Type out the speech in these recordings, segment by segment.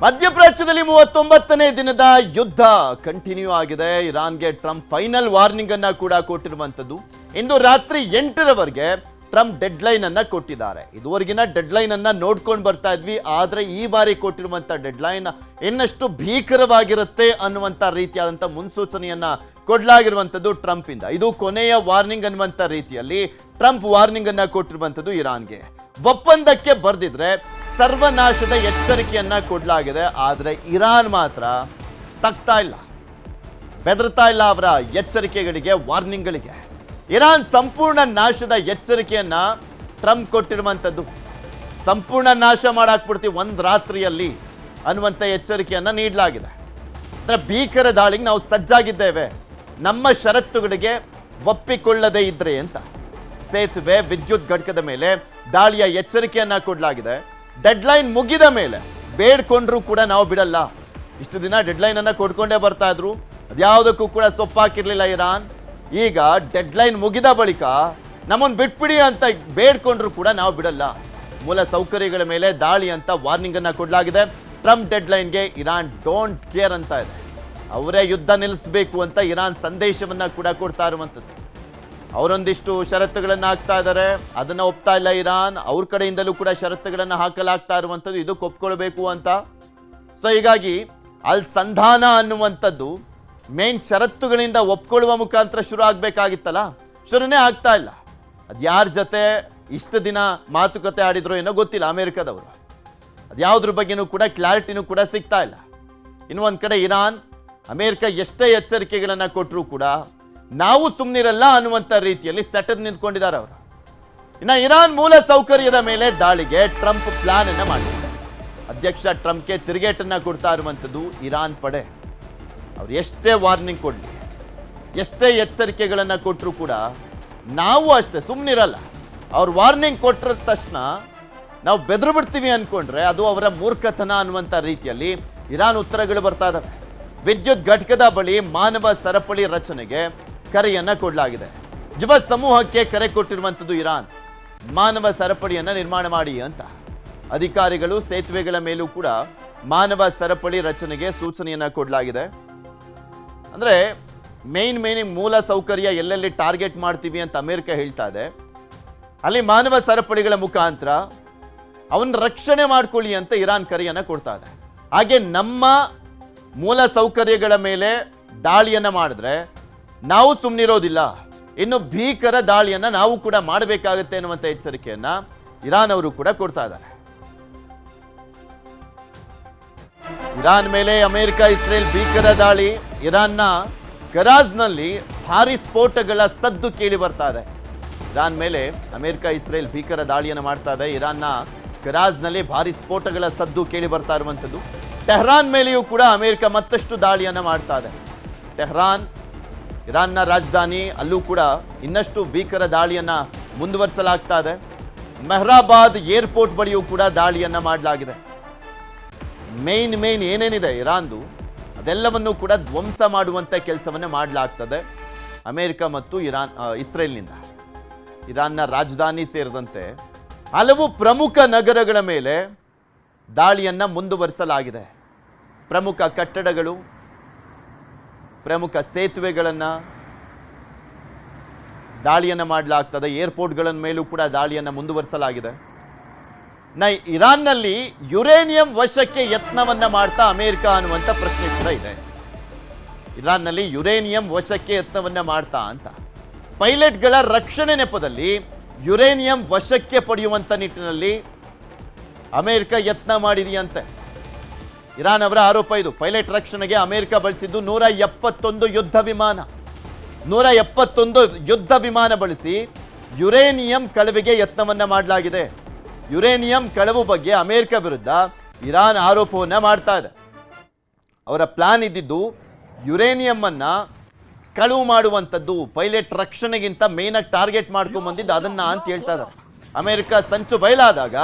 ಮಧ್ಯಪ್ರಾಚ್ಯದಲ್ಲಿ 39ನೇ ದಿನದ ಯುದ್ಧ ಕಂಟಿನ್ಯೂ ಆಗಿದೆ. ಇರಾನ್ಗೆ ಟ್ರಂಪ್ ಫೈನಲ್ ವಾರ್ನಿಂಗ್ ಅನ್ನ ಕೂಡ ಕೊಟ್ಟಿರುವಂತದ್ದು. ಇಂದು ರಾತ್ರಿ 8ರವರೆಗೆ ಟ್ರಂಪ್ ಡೆಡ್ ಲೈನ್ ಅನ್ನ ಕೊಟ್ಟಿದ್ದಾರೆ. ಇದುವರೆಗಿನ ಡೆಡ್ ಲೈನ್ ಅನ್ನ ನೋಡ್ಕೊಂಡು ಬರ್ತಾ ಇದ್ವಿ, ಆದ್ರೆ ಈ ಬಾರಿ ಕೊಟ್ಟಿರುವಂತ ಡೆಡ್ ಲೈನ್ ಇನ್ನಷ್ಟು ಭೀಕರವಾಗಿರುತ್ತೆ ಅನ್ನುವಂತ ರೀತಿಯಾದಂತ ಮುನ್ಸೂಚನೆಯನ್ನ ಕೊಡಲಾಗಿರುವಂತದ್ದು ಟ್ರಂಪ್ ಇಂದ. ಇದು ಕೊನೆಯ ವಾರ್ನಿಂಗ್ ಅನ್ನುವಂತ ರೀತಿಯಲ್ಲಿ ಟ್ರಂಪ್ ವಾರ್ನಿಂಗ್ ಅನ್ನ ಕೊಟ್ಟಿರುವಂತದ್ದು ಇರಾನ್ಗೆ. ಒಪ್ಪಂದಕ್ಕೆ ಬರ್ದಿದ್ರೆ ಸರ್ವನಾಶದ ಎಚ್ಚರಿಕೆಯನ್ನ ಕೊಡಲಾಗಿದೆ. ಆದರೆ ಇರಾನ್ ಮಾತ್ರ ತಗ್ತಾ ಇಲ್ಲ, ಬೆದರ್ತಾ ಇಲ್ಲ ಅವರ ಎಚ್ಚರಿಕೆಗಳಿಗೆ, ವಾರ್ನಿಂಗ್ಗಳಿಗೆ. ಇರಾನ್ ಸಂಪೂರ್ಣ ನಾಶದ ಎಚ್ಚರಿಕೆಯನ್ನ ಟ್ರಂಪ್ ಕೊಟ್ಟಿರುವಂಥದ್ದು. ಸಂಪೂರ್ಣ ನಾಶ ಮಾಡಾಕ್ಬಿಡ್ತೀವಿ ಒಂದು ರಾತ್ರಿಯಲ್ಲಿ ಅನ್ನುವಂಥ ಎಚ್ಚರಿಕೆಯನ್ನ ನೀಡಲಾಗಿದೆ. ಅಂದರೆ ಭೀಕರ ದಾಳಿಗೆ ನಾವು ಸಜ್ಜಾಗಿದ್ದೇವೆ, ನಮ್ಮ ಷರತ್ತುಗಳಿಗೆ ಒಪ್ಪಿಕೊಳ್ಳದೇ ಇದ್ರೆ ಅಂತ. ಸೇತುವೆ, ವಿದ್ಯುತ್ ಘಟಕದ ಮೇಲೆ ದಾಳಿಯ ಎಚ್ಚರಿಕೆಯನ್ನ ಕೊಡಲಾಗಿದೆ. ಡೆಡ್ಲೈನ್ ಮುಗಿದ ಮೇಲೆ ಬೇಡ್ಕೊಂಡ್ರೂ ಕೂಡ ನಾವು ಬಿಡಲ್ಲ. ಇಷ್ಟು ದಿನ ಡೆಡ್ಲೈನ್ ಅನ್ನ ಕೊಡ್ಕೊಂಡೇ ಬರ್ತಾ ಇದ್ರು, ಅದ್ಯಾವುದಕ್ಕೂ ಕೂಡ ಸೊಪ್ಪಾಕಿರ್ಲಿಲ್ಲ ಇರಾನ್. ಈಗ ಡೆಡ್ಲೈನ್ ಮುಗಿದ ಬಳಿಕ ನಮ್ಮನ್ನು ಬಿಟ್ಬಿಡಿ ಅಂತ ಬೇಡ್ಕೊಂಡ್ರು ಕೂಡ ನಾವು ಬಿಡಲ್ಲ. ಮೂಲ ಸೌಕರ್ಯಗಳ ಮೇಲೆ ದಾಳಿ ಅಂತ ವಾರ್ನಿಂಗ್ ಅನ್ನ ಕೊಡಲಾಗಿದೆ. ಟ್ರಂಪ್ ಡೆಡ್ಲೈನ್ಗೆ ಇರಾನ್ ಡೋಂಟ್ ಕೇರ್ ಅಂತ ಇದೆ. ಅವರೇ ಯುದ್ಧ ನಿಲ್ಲಿಸಬೇಕು ಅಂತ ಇರಾನ್ ಸಂದೇಶವನ್ನ ಕೂಡ ಕೊಡ್ತಾ ಇರುವಂಥದ್ದು. ಅವರೊಂದಿಷ್ಟು ಷರತ್ತುಗಳನ್ನು ಹಾಕ್ತಾ ಇದ್ದಾರೆ, ಅದನ್ನು ಒಪ್ತಾ ಇಲ್ಲ ಇರಾನ್. ಅವ್ರ ಕಡೆಯಿಂದಲೂ ಕೂಡ ಷರತ್ತುಗಳನ್ನು ಹಾಕಲಾಗ್ತಾ ಇರುವಂಥದ್ದು, ಇದಕ್ಕೆ ಒಪ್ಕೊಳ್ಬೇಕು ಅಂತ. ಸೊ ಹೀಗಾಗಿ ಅಲ್ಲಿ ಸಂಧಾನ ಅನ್ನುವಂಥದ್ದು ಮೇನ್ ಷರತ್ತುಗಳಿಂದ ಒಪ್ಕೊಳ್ಳುವ ಮುಖಾಂತರ ಶುರು ಆಗಬೇಕಾಗಿತ್ತಲ್ಲ, ಶುರುನೇ ಆಗ್ತಾ ಇಲ್ಲ. ಅದು ಯಾರ ಜೊತೆ ಇಷ್ಟು ದಿನ ಮಾತುಕತೆ ಆಡಿದ್ರು ಏನೋ ಗೊತ್ತಿಲ್ಲ ಅಮೆರಿಕದವರು. ಅದ್ಯಾವುದ್ರ ಬಗ್ಗೆನೂ ಕೂಡ ಕ್ಲಾರಿಟಿನೂ ಕೂಡ ಸಿಗ್ತಾ ಇಲ್ಲ. ಇನ್ನು ಒಂದು ಕಡೆ ಇರಾನ್, ಅಮೆರಿಕ ಎಷ್ಟೇ ಎಚ್ಚರಿಕೆಗಳನ್ನು ಕೊಟ್ಟರೂ ಕೂಡ ನಾವು ಸುಮ್ಮನಿರಲ್ಲ ಅನ್ನುವಂಥ ರೀತಿಯಲ್ಲಿ ಸೆಟದ್ ನಿಂತ್ಕೊಂಡಿದ್ದಾರೆ ಅವರು. ಇನ್ನು ಇರಾನ್ ಮೂಲ ಸೌಕರ್ಯದ ಮೇಲೆ ದಾಳಿಗೆ ಟ್ರಂಪ್ ಪ್ಲಾನ್ ಅನ್ನ ಮಾಡಿದ್ದಾರೆ. ಅಧ್ಯಕ್ಷ ಟ್ರಂಪ್ಗೆ ತಿರುಗೇಟನ್ನ ಕೊಡ್ತಾ ಇರುವಂಥದ್ದು ಇರಾನ್ ಪಡೆ. ಅವ್ರು ಎಷ್ಟೇ ವಾರ್ನಿಂಗ್ ಕೊಡಲಿ, ಎಷ್ಟೇ ಎಚ್ಚರಿಕೆಗಳನ್ನು ಕೊಟ್ಟರು ಕೂಡ ನಾವು ಅಷ್ಟೇ ಸುಮ್ಮನಿರಲ್ಲ. ಅವ್ರು ವಾರ್ನಿಂಗ್ ಕೊಟ್ಟರ ತಕ್ಷಣ ನಾವು ಬೆದರು ಬಿಡ್ತೀವಿ ಅಂದ್ಕೊಂಡ್ರೆ ಅದು ಅವರ ಮೂರ್ಖತನ ಅನ್ನುವಂಥ ರೀತಿಯಲ್ಲಿ ಇರಾನ್ ಉತ್ತರಗಳು ಬರ್ತಾ ಇದ್ದಾವೆ. ವಿದ್ಯುತ್ ಘಟಕದ ಬಳಿ ಮಾನವ ಸರಪಳಿ ರಚನೆಗೆ ಕರೆಯನ್ನ ಕೊಡಲಾಗಿದೆ. ಯುವ ಸಮೂಹಕ್ಕೆ ಕರೆ ಕೊಟ್ಟಿರುವಂಥದ್ದು ಇರಾನ್, ಮಾನವ ಸರಪಳಿಯನ್ನ ನಿರ್ಮಾಣ ಮಾಡಿ ಅಂತ. ಅಧಿಕಾರಿಗಳು ಸೇತುವೆಗಳ ಮೇಲೂ ಕೂಡ ಮಾನವ ಸರಪಳಿ ರಚನೆಗೆ ಸೂಚನೆಯನ್ನ ಕೊಡಲಾಗಿದೆ. ಅಂದ್ರೆ ಮೇನ್ ಮೂಲ ಸೌಕರ್ಯ ಎಲ್ಲೆಲ್ಲಿ ಟಾರ್ಗೆಟ್ ಮಾಡ್ತೀವಿ ಅಂತ ಅಮೆರಿಕ ಹೇಳ್ತಾ ಇದೆ, ಅಲ್ಲಿ ಮಾನವ ಸರಪಳಿಗಳ ಮುಖಾಂತರ ಅವನ್ನ ರಕ್ಷಣೆ ಮಾಡ್ಕೊಳ್ಳಿ ಅಂತ ಇರಾನ್ ಕರೆಯನ್ನ ಕೊಡ್ತಾ ಇದೆ. ಹಾಗೆ ನಮ್ಮ ಮೂಲ ಸೌಕರ್ಯಗಳ ಮೇಲೆ ದಾಳಿಯನ್ನ ಮಾಡಿದ್ರೆ ನಾವು ಸುಮ್ಮನಿರೋದಿಲ್ಲ, ಇನ್ನು ಭೀಕರ ದಾಳಿಯನ್ನ ನಾವು ಕೂಡ ಮಾಡಬೇಕಾಗುತ್ತೆ ಅನ್ನುವಂಥ ಎಚ್ಚರಿಕೆಯನ್ನ ಇರಾನ್ ಅವರು ಕೂಡ ಕೊಡ್ತಾ ಇದ್ದಾರೆ. ಇರಾನ್ ಮೇಲೆ ಅಮೆರಿಕ ಇಸ್ರೇಲ್ ಭೀಕರ ದಾಳಿ. ಇರಾನ್ನ ಕರಾಜ್ನಲ್ಲಿ ಭಾರಿ ಸ್ಫೋಟಗಳ ಸದ್ದು ಕೇಳಿ ಬರ್ತಾ ಇದೆ. ಇರಾನ್ ಮೇಲೆ ಅಮೆರಿಕ ಇಸ್ರೇಲ್ ಭೀಕರ ದಾಳಿಯನ್ನು ಮಾಡ್ತಾ ಇದೆ. ಇರಾನ್ನ ಕರಾಜ್ನಲ್ಲಿ ಭಾರಿ ಸ್ಫೋಟಗಳ ಸದ್ದು ಕೇಳಿ ಬರ್ತಾ ಇರುವಂಥದ್ದು. ಟೆಹರಾನ್ ಮೇಲೆಯೂ ಕೂಡ ಅಮೆರಿಕ ಮತ್ತಷ್ಟು ದಾಳಿಯನ್ನ ಮಾಡ್ತಾ ಇದೆ. ಟೆಹರಾನ್ ಇರಾನ್ನ ರಾಜಧಾನಿ, ಅಲ್ಲೂ ಕೂಡ ಇನ್ನಷ್ಟು ಭೀಕರ ದಾಳಿಯನ್ನ ಮುಂದುವರಿಸಲಾಗ್ತಾ ಇದೆ. ಮೆಹ್ರಾಬಾದ್ ಏರ್ಪೋರ್ಟ್ ಬಳಿಯೂ ಕೂಡ ದಾಳಿಯನ್ನ ಮಾಡಲಾಗಿದೆ. ಮೇನ್ ಏನೇನಿದೆ ಇರಾನ್ದು ಅದೆಲ್ಲವನ್ನೂ ಕೂಡ ಧ್ವಂಸ ಮಾಡುವಂಥ ಕೆಲಸವನ್ನ ಮಾಡಲಾಗ್ತದೆ ಅಮೆರಿಕ ಮತ್ತು ಇಸ್ರೇಲ್ನಿಂದ. ಇರಾನ್ನ ರಾಜಧಾನಿ ಸೇರಿದಂತೆ ಹಲವು ಪ್ರಮುಖ ನಗರಗಳ ಮೇಲೆ ದಾಳಿಯನ್ನ ಮುಂದುವರಿಸಲಾಗಿದೆ. ಪ್ರಮುಖ ಕಟ್ಟಡಗಳು, ಪ್ರಮುಖ ಸೇತುವೆಗಳನ್ನು ದಾಳಿಯನ್ನು ಮಾಡಲಾಗ್ತದೆ. ಏರ್ಪೋರ್ಟ್ಗಳ ಮೇಲೂ ಕೂಡ ದಾಳಿಯನ್ನು ಮುಂದುವರಿಸಲಾಗಿದೆ. ಇರಾನ್ನಲ್ಲಿ ಯುರೇನಿಯಂ ವಶಕ್ಕೆ ಯತ್ನವನ್ನ ಮಾಡ್ತಾ ಅಮೆರಿಕ ಅನ್ನುವಂಥ ಪ್ರಶ್ನೆ ಕೂಡ ಇದೆ. ಇರಾನ್ನಲ್ಲಿ ಯುರೇನಿಯಂ ವಶಕ್ಕೆ ಯತ್ನವನ್ನ ಮಾಡ್ತಾ ಅಂತ ಪೈಲಟ್ಗಳ ರಕ್ಷಣೆ ನೆಪದಲ್ಲಿ ಯುರೇನಿಯಂ ವಶಕ್ಕೆ ಪಡೆಯುವಂಥ ನಿಟ್ಟಿನಲ್ಲಿ ಅಮೆರಿಕ ಯತ್ನ ಮಾಡಿದೆಯಂತೆ. ಇರಾನ್ ಅವರ ಆರೋಪ ಇದು. ಪೈಲಟ್ ರಕ್ಷಣೆಗೆ ಅಮೆರಿಕ ಬಳಸಿದ್ದು 171 ಯುದ್ಧ ವಿಮಾನ. 171 ಯುದ್ಧ ವಿಮಾನ ಬಳಸಿ ಯುರೇನಿಯಂ ಕಳವಿಗೆ ಯತ್ನವನ್ನ ಮಾಡಲಾಗಿದೆ. ಯುರೇನಿಯಂ ಕಳವು ಬಗ್ಗೆ ಅಮೆರಿಕ ವಿರುದ್ಧ ಇರಾನ್ ಆರೋಪವನ್ನ ಮಾಡ್ತಾ ಇದೆ. ಅವರ ಪ್ಲಾನ್ ಇದ್ದಿದ್ದು ಯುರೇನಿಯಂ ಅನ್ನ ಕಳವು ಮಾಡುವಂಥದ್ದು, ಪೈಲಟ್ ರಕ್ಷಣೆಗಿಂತ ಮೇನಾಗಿ ಟಾರ್ಗೆಟ್ ಮಾಡ್ಕೊಂಡ್ ಬಂದಿದ್ದು ಅದನ್ನ ಅಂತ ಹೇಳ್ತಾ ಇದ್ದಾರೆ. ಅಮೆರಿಕ ಸಂಚು ಬಯಲಾದಾಗ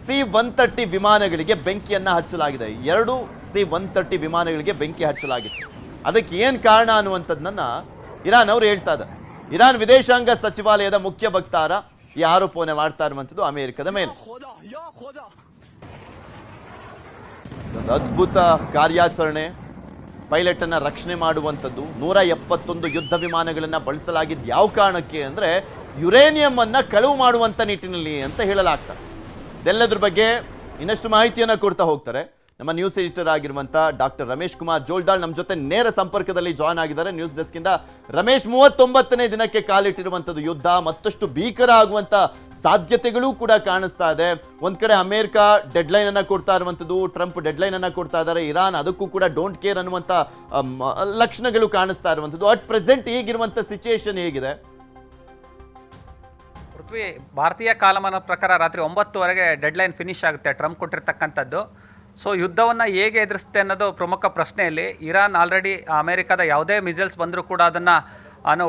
C-130 ವಿಮಾನಗಳಿಗೆ ಬೆಂಕಿಯನ್ನ ಹಚ್ಚಲಾಗಿದೆ. 2 C-130 ವಿಮಾನಗಳಿಗೆ ಬೆಂಕಿ ಹಚ್ಚಲಾಗಿತ್ತು. ಅದಕ್ಕೆ ಏನು ಕಾರಣ ಅನ್ನುವಂಥದ್ದನ್ನ ಇರಾನ್ ಅವರು ಹೇಳ್ತಾ ಇದ್ದಾರೆ. ಇರಾನ್ ವಿದೇಶಾಂಗ ಸಚಿವಾಲಯದ ಮುಖ್ಯ ವಕ್ತಾರ ಈ ಆರೋಪವನ್ನು ಮಾಡ್ತಾ ಇರುವಂಥದ್ದು ಅಮೆರಿಕದ ಮೇಲೆ. ಅದ್ಭುತ ಕಾರ್ಯಾಚರಣೆ, ಪೈಲಟನ್ನು ರಕ್ಷಣೆ ಮಾಡುವಂಥದ್ದು. 171 ಯುದ್ಧ ವಿಮಾನಗಳನ್ನು ಬಳಸಲಾಗಿದ್ದು ಯಾವ ಕಾರಣಕ್ಕೆ ಅಂದರೆ ಯುರೇನಿಯಂ ಅನ್ನು ಕಳುವು ಮಾಡುವಂಥ ನಿಟ್ಟಿನಲ್ಲಿ ಅಂತ ಹೇಳಲಾಗ್ತದೆ. ಇದೆಲ್ಲದ್ರ ಬಗ್ಗೆ ಇನ್ನಷ್ಟು ಮಾಹಿತಿಯನ್ನು ಕೊಡ್ತಾ ಹೋಗ್ತಾರೆ ನಮ್ಮ ನ್ಯೂಸ್ ಎಡಿಟರ್ ಆಗಿರುವಂಥ ಡಾಕ್ಟರ್ ರಮೇಶ್ ಕುಮಾರ್ ಜೋಲ್ದಾಳ್ ನಮ್ಮ ಜೊತೆ ನೇರ ಸಂಪರ್ಕದಲ್ಲಿ ಜಾಯ್ನ್ ಆಗಿದ್ದಾರೆ ನ್ಯೂಸ್ ಡೆಸ್ಕಿಂದ. ರಮೇಶ್, 39ನೇ ದಿನಕ್ಕೆ ಕಾಲಿಟ್ಟಿರುವಂಥದ್ದು ಯುದ್ಧ ಮತ್ತಷ್ಟು ಭೀಕರ ಆಗುವಂಥ ಸಾಧ್ಯತೆಗಳೂ ಕೂಡ ಕಾಣಿಸ್ತಾ ಇದೆ. ಒಂದ್ ಕಡೆ ಅಮೆರಿಕ ಡೆಡ್ಲೈನ್ ಅನ್ನ ಕೊಡ್ತಾ ಇರುವಂಥದ್ದು, ಟ್ರಂಪ್ ಡೆಡ್ಲೈನ್ ಅನ್ನ ಕೊಡ್ತಾ ಇದ್ದಾರೆ, ಇರಾನ್ ಅದಕ್ಕೂ ಕೂಡ ಡೋಂಟ್ ಕೇರ್ ಅನ್ನುವಂಥ ಲಕ್ಷಣಗಳು ಕಾಣಿಸ್ತಾ ಇರುವಂಥದ್ದು. ಅಟ್ ಪ್ರೆಸೆಂಟ್ ಈಗಿರುವಂಥ ಸಿಚುಯೇಷನ್ ಹೇಗಿದೆ? ಪೃಥ್ವಿ, ಭಾರತೀಯ ಕಾಲಮಾನ ಪ್ರಕಾರ ರಾತ್ರಿ 9:00ವರೆಗೆ ಡೆಡ್ಲೈನ್ ಫಿನಿಶ್ ಆಗುತ್ತೆ ಟ್ರಂಪ್ ಕೊಟ್ಟಿರ್ತಕ್ಕಂಥದ್ದು. ಸೊ ಯುದ್ಧವನ್ನು ಹೇಗೆ ಎದುರಿಸುತ್ತೆ ಅನ್ನೋದು ಪ್ರಮುಖ ಪ್ರಶ್ನೆಯಲ್ಲಿ. ಇರಾನ್ ಆಲ್ರೆಡಿ ಅಮೆರಿಕದ ಯಾವುದೇ ಮಿಸೈಲ್ಸ್ ಬಂದರೂ ಕೂಡ ಅದನ್ನು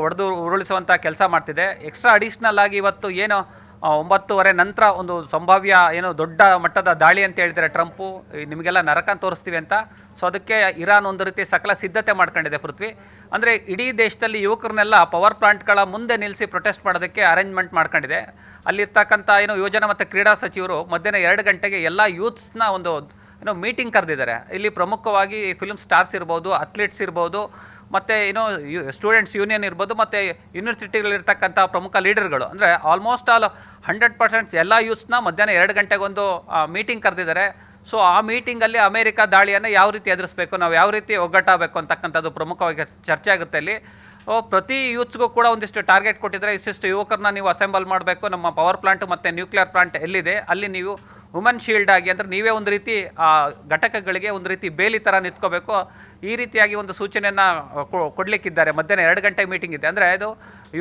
ಹೊಡೆದು ಉರುಳಿಸುವಂಥ ಕೆಲಸ ಮಾಡ್ತಿದೆ. ಎಕ್ಸ್ಟ್ರಾ ಅಡಿಷ್ನಲ್ ಆಗಿ ಇವತ್ತು ಏನು 9:30 ನಂತರ ಒಂದು ಸಂಭಾವ್ಯ ಏನು ದೊಡ್ಡ ಮಟ್ಟದ ದಾಳಿ ಅಂತ ಹೇಳ್ತಾರೆ ಟ್ರಂಪು, ನಿಮಗೆಲ್ಲ ನರಕ ತೋರಿಸ್ತೀವಿ ಅಂತ. ಸೊ ಅದಕ್ಕೆ ಇರಾನ್ ಒಂದು ರೀತಿ ಸಕಲ ಸಿದ್ಧತೆ ಮಾಡ್ಕೊಂಡಿದೆ ಪೃಥ್ವಿ. ಅಂದರೆ ಇಡೀ ದೇಶದಲ್ಲಿ ಯುವಕರನ್ನೆಲ್ಲ ಪವರ್ ಪ್ಲಾಂಟ್ಗಳ ಮುಂದೆ ನಿಲ್ಲಿಸಿ ಪ್ರೊಟೆಸ್ಟ್ ಮಾಡೋದಕ್ಕೆ ಅರೇಂಜ್ಮೆಂಟ್ ಮಾಡ್ಕೊಂಡಿದೆ. ಅಲ್ಲಿರ್ತಕ್ಕಂಥ ಯೋಜನಾ ಮತ್ತು ಕ್ರೀಡಾ ಸಚಿವರು ಮಧ್ಯಾಹ್ನ 2 ಗಂಟೆಗೆ ಎಲ್ಲ ಯೂತ್ಸ್ನ ಒಂದು ಮೀಟಿಂಗ್ ಕರೆದಿದ್ದಾರೆ. ಇಲ್ಲಿ ಪ್ರಮುಖವಾಗಿ ಫಿಲ್ಮ್ ಸ್ಟಾರ್ಸ್ ಇರ್ಬೋದು, ಅಥ್ಲೀಟ್ಸ್ ಇರ್ಬೋದು, ಮತ್ತು ಸ್ಟೂಡೆಂಟ್ಸ್ ಯೂನಿಯನ್ ಇರ್ಬೋದು, ಮತ್ತು ಯೂನಿವರ್ಸಿಟಿಗಳಿರ್ತಕ್ಕಂಥ ಪ್ರಮುಖ ಲೀಡರ್ಗಳು, ಅಂದರೆ ಆಲ್ಮೋಸ್ಟ್ ಆಲ್ 100% ಎಲ್ಲ ಯೂತ್ಸ್ನ ಮಧ್ಯಾಹ್ನ 2 ಗಂಟೆಗೊಂದು ಮೀಟಿಂಗ್ ಕರೆದಿದ್ದಾರೆ. ಸೊ ಆ ಮೀಟಿಂಗಲ್ಲಿ ಅಮೆರಿಕ ದಾಳಿಯನ್ನು ಯಾವ ರೀತಿ ಎದುರಿಸಬೇಕು, ನಾವು ಯಾವ ರೀತಿ ಒಗ್ಗಟ್ಟಾಗಬೇಕು ಅಂತಕ್ಕಂಥದ್ದು ಪ್ರಮುಖವಾಗಿ ಚರ್ಚೆ ಆಗುತ್ತೆ ಅಲ್ಲಿ. ಪ್ರತಿ ಯೂತ್ಸ್ಗೂ ಕೂಡ ಒಂದಿಷ್ಟು ಟಾರ್ಗೆಟ್ ಕೊಟ್ಟಿದ್ದಾರೆ. ಇಷ್ಟಿಷ್ಟು ಯುವಕರನ್ನ ನೀವು ಅಸೆಂಬಲ್ ಮಾಡಬೇಕು, ನಮ್ಮ ಪವರ್ ಪ್ಲಾಂಟ್ ಮತ್ತು ನ್ಯೂಕ್ಲಿಯರ್ ಪ್ಲಾಂಟ್ ಎಲ್ಲಿದೆ ಅಲ್ಲಿ ನೀವು ವುಮನ್ ಶೀಲ್ಡ್ ಆಗಿ, ಅಂದರೆ ನೀವೇ ಒಂದು ರೀತಿ ಆ ಘಟಕಗಳಿಗೆ ಒಂದು ರೀತಿ ಬೇಲಿ ಥರ ನಿಂತ್ಕೋಬೇಕು, ಈ ರೀತಿಯಾಗಿ ಒಂದು ಸೂಚನೆಯನ್ನು ಕೊಡಲಿಕ್ಕಿದ್ದಾರೆ. ಮಧ್ಯಾಹ್ನ 2 ಗಂಟೆ ಮೀಟಿಂಗ್ ಇದೆ. ಅಂದರೆ ಇದು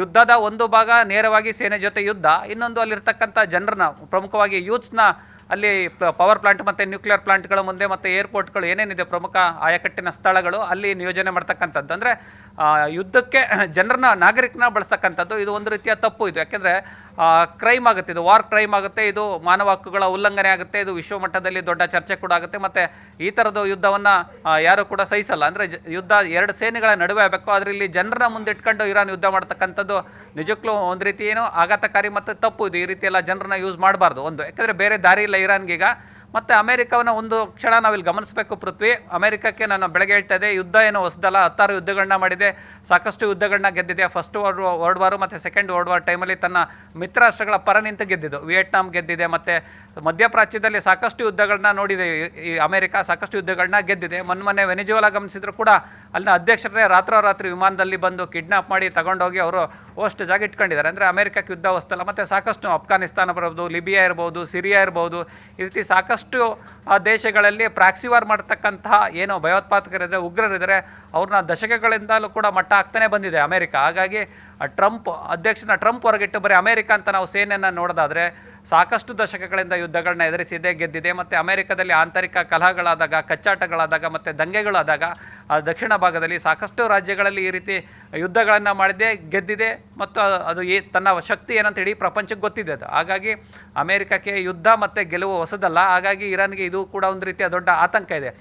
ಯುದ್ಧದ ಒಂದು ಭಾಗ ನೇರವಾಗಿ ಸೇನೆ ಜೊತೆ ಯುದ್ಧ, ಇನ್ನೊಂದು ಅಲ್ಲಿರ್ತಕ್ಕಂಥ ಜನರನ್ನ, ಪ್ರಮುಖವಾಗಿ ಯೂತ್ಸ್ನ ಅಲ್ಲಿ ಪವರ್ ಪ್ಲಾಂಟ್ ಮತ್ತು ನ್ಯೂಕ್ಲಿಯರ್ ಪ್ಲಾಂಟ್ಗಳ ಮುಂದೆ ಮತ್ತು ಏರ್ಪೋರ್ಟ್ಗಳು ಏನೇನಿದೆ ಪ್ರಮುಖ ಆಯಕಟ್ಟಿನ ಸ್ಥಳಗಳು ಅಲ್ಲಿ ನಿಯೋಜನೆ ಮಾಡ್ತಕ್ಕಂಥದ್ದು. ಅಂದರೆ ಯುದ್ಧಕ್ಕೆ ಜನರನ್ನ, ನಾಗರಿಕನ ಬಳಸ್ತಕ್ಕಂಥದ್ದು ಇದು ಒಂದು ರೀತಿಯ ತಪ್ಪು. ಇದು ಯಾಕೆಂದರೆ ಕ್ರೈಮ್ ಆಗುತ್ತೆ, ಇದು ವಾರ್ ಕ್ರೈಮ್ ಆಗುತ್ತೆ, ಇದು ಮಾನವ ಹಕ್ಕುಗಳ ಉಲ್ಲಂಘನೆ ಆಗುತ್ತೆ, ಇದು ವಿಶ್ವಮಟ್ಟದಲ್ಲಿ ದೊಡ್ಡ ಚರ್ಚೆ ಕೂಡ ಆಗುತ್ತೆ. ಮತ್ತು ಈ ಥರದ ಯುದ್ಧವನ್ನು ಯಾರು ಕೂಡ ಸಹಿಸಲ್ಲ. ಅಂದರೆ ಯುದ್ಧ 2 ಸೇನೆಗಳ ನಡುವೆ ಆಗಬೇಕು, ಅದರಲ್ಲಿ ಜನರನ್ನ ಮುಂದಿಟ್ಕೊಂಡು ಇರಾನ್ ಯುದ್ಧ ಮಾಡ್ತಕ್ಕಂಥದ್ದು ನಿಜಕ್ಕೂ ಒಂದು ರೀತಿ ಆಘಾತಕಾರಿ ಮತ್ತು ತಪ್ಪು. ಇದು ಈ ರೀತಿ ಎಲ್ಲ ಜನರನ್ನ ಯೂಸ್ ಮಾಡಬಾರ್ದು. ಒಂದು ಯಾಕೆಂದರೆ ಬೇರೆ ದಾರಿ ಇಲ್ಲ ಇರಾನ್ಗೀಗ. ಮತ್ತು ಅಮೆರಿಕವನ್ನು ಒಂದು ಕ್ಷಣ ನಾವಿಲ್ಲಿ ಗಮನಿಸಬೇಕು ಪೃಥ್ವಿ. ಅಮೆರಿಕಕ್ಕೆ ನಾನು ಬೆಳಗ್ಗೆ ಹೇಳ್ತಾ ಇದ್ದೆ, ಯುದ್ಧ ಏನೋ ಹೊಸದಲ್ಲ, 16 ಯುದ್ಧಗಳನ್ನ ಮಾಡಿದೆ, ಸಾಕಷ್ಟು ಯುದ್ಧಗಳನ್ನ ಗೆದ್ದಿದೆ. ಫಸ್ಟ್ ವರ್ಲ್ಡ್ ವಾರು ಮತ್ತು ಸೆಕೆಂಡ್ ವರ್ಲ್ಡ್ ವಾರ್ ಟೈಮಲ್ಲಿ ತನ್ನ ಮಿತ್ರ ರಾಷ್ಟ್ರಗಳ ಪರ ನಿಂತು ಗೆದ್ದಿದ್ದು. ವಿಯೆಟ್ನಾಂ ಗೆದ್ದಿದೆ, ಮತ್ತು ಮಧ್ಯಪ್ರಾಚ್ಯದಲ್ಲಿ ಸಾಕಷ್ಟು ಯುದ್ಧಗಳನ್ನ ನೋಡಿದೆ ಈ ಅಮೆರಿಕ, ಸಾಕಷ್ಟು ಯುದ್ಧಗಳನ್ನ ಗೆದ್ದಿದೆ. ಮೊನ್ನೆ ವೆನಿಜುವೆಲಾ ಗಮನಿಸಿದ್ರು ಕೂಡ ಅಲ್ಲಿನ ಅಧ್ಯಕ್ಷರೇ ರಾತ್ರೋರಾತ್ರಿ ವಿಮಾನದಲ್ಲಿ ಬಂದು ಕಿಡ್ನಾಪ್ ಮಾಡಿ ತಗೊಂಡೋಗಿ ಅವರು ಅಷ್ಟು ಜಾಗ ಇಟ್ಕೊಂಡಿದ್ದಾರೆ. ಅಂದರೆ ಅಮೆರಿಕಕ್ಕೆ ಯುದ್ಧ ಹೊಸ್ತಲ್ಲ. ಮತ್ತು ಸಾಕಷ್ಟು ಅಫ್ಘಾನಿಸ್ತಾನ ಬರ್ಬೋದು, ಲಿಬಿಯಾ ಇರ್ಬೋದು, ಸಿರಿಯಾ ಇರ್ಬೋದು, ಈ ರೀತಿ ಸಾಕಷ್ಟು ದೇಶಗಳಲ್ಲಿ ಪ್ರಾಕ್ಸಿ ವಾರ್ ಮಾಡ್ತಕ್ಕಂತಹ ಏನೋ ಭಯೋತ್ಪಾದಕರಿದ್ದಾರೆ, ಉಗ್ರರಿದ್ದಾರೆ, ಅವ್ರನ್ನ ದಶಕಗಳಿಂದಲೂ ಕೂಡ ಮಟ್ಟ ಆಗ್ತಾನೆ ಬಂದಿದೆ ಅಮೆರಿಕ. ಹಾಗಾಗಿ ಟ್ರಂಪ್ ಹೊರಗಿಟ್ಟು ಬರೀ ಅಮೆರಿಕ ಅಂತ ನಾವು ಸೇನೆಯನ್ನು ನೋಡೋದಾದರೆ ಸಾಕಷ್ಟು ದಶಕಗಳಿಂದ ಯುದ್ಧಗಳನ್ನ ಎದುರಿಸಿದೆ, ಗೆದ್ದಿದೆ. ಮತ್ತು ಅಮೆರಿಕದಲ್ಲಿ ಆಂತರಿಕ ಕಲಹಗಳಾದಾಗ, ಕಚ್ಚಾಟಗಳಾದಾಗ ಮತ್ತು ದಂಗೆಗಳಾದಾಗ ದಕ್ಷಿಣ ಭಾಗದಲ್ಲಿ ಸಾಕಷ್ಟು ರಾಜ್ಯಗಳಲ್ಲಿ ಈ ರೀತಿ ಯುದ್ಧಗಳನ್ನು ಮಾಡಿದೆ, ಗೆದ್ದಿದೆ. ಮತ್ತು ಅದು ತನ್ನ ಶಕ್ತಿ ಏನಂತ ಇಡೀ ಪ್ರಪಂಚಕ್ಕೆ ಗೊತ್ತಿದೆ ಅದು. ಹಾಗಾಗಿ ಅಮೆರಿಕಕ್ಕೆ ಯುದ್ಧ ಮತ್ತು ಗೆಲುವು ಹೊಸದಲ್ಲ. ಹಾಗಾಗಿ ಇರಾನ್ಗೆ ಇದು ಕೂಡ ಒಂದು ರೀತಿಯ ದೊಡ್ಡ ಆತಂಕ ಇದೆ.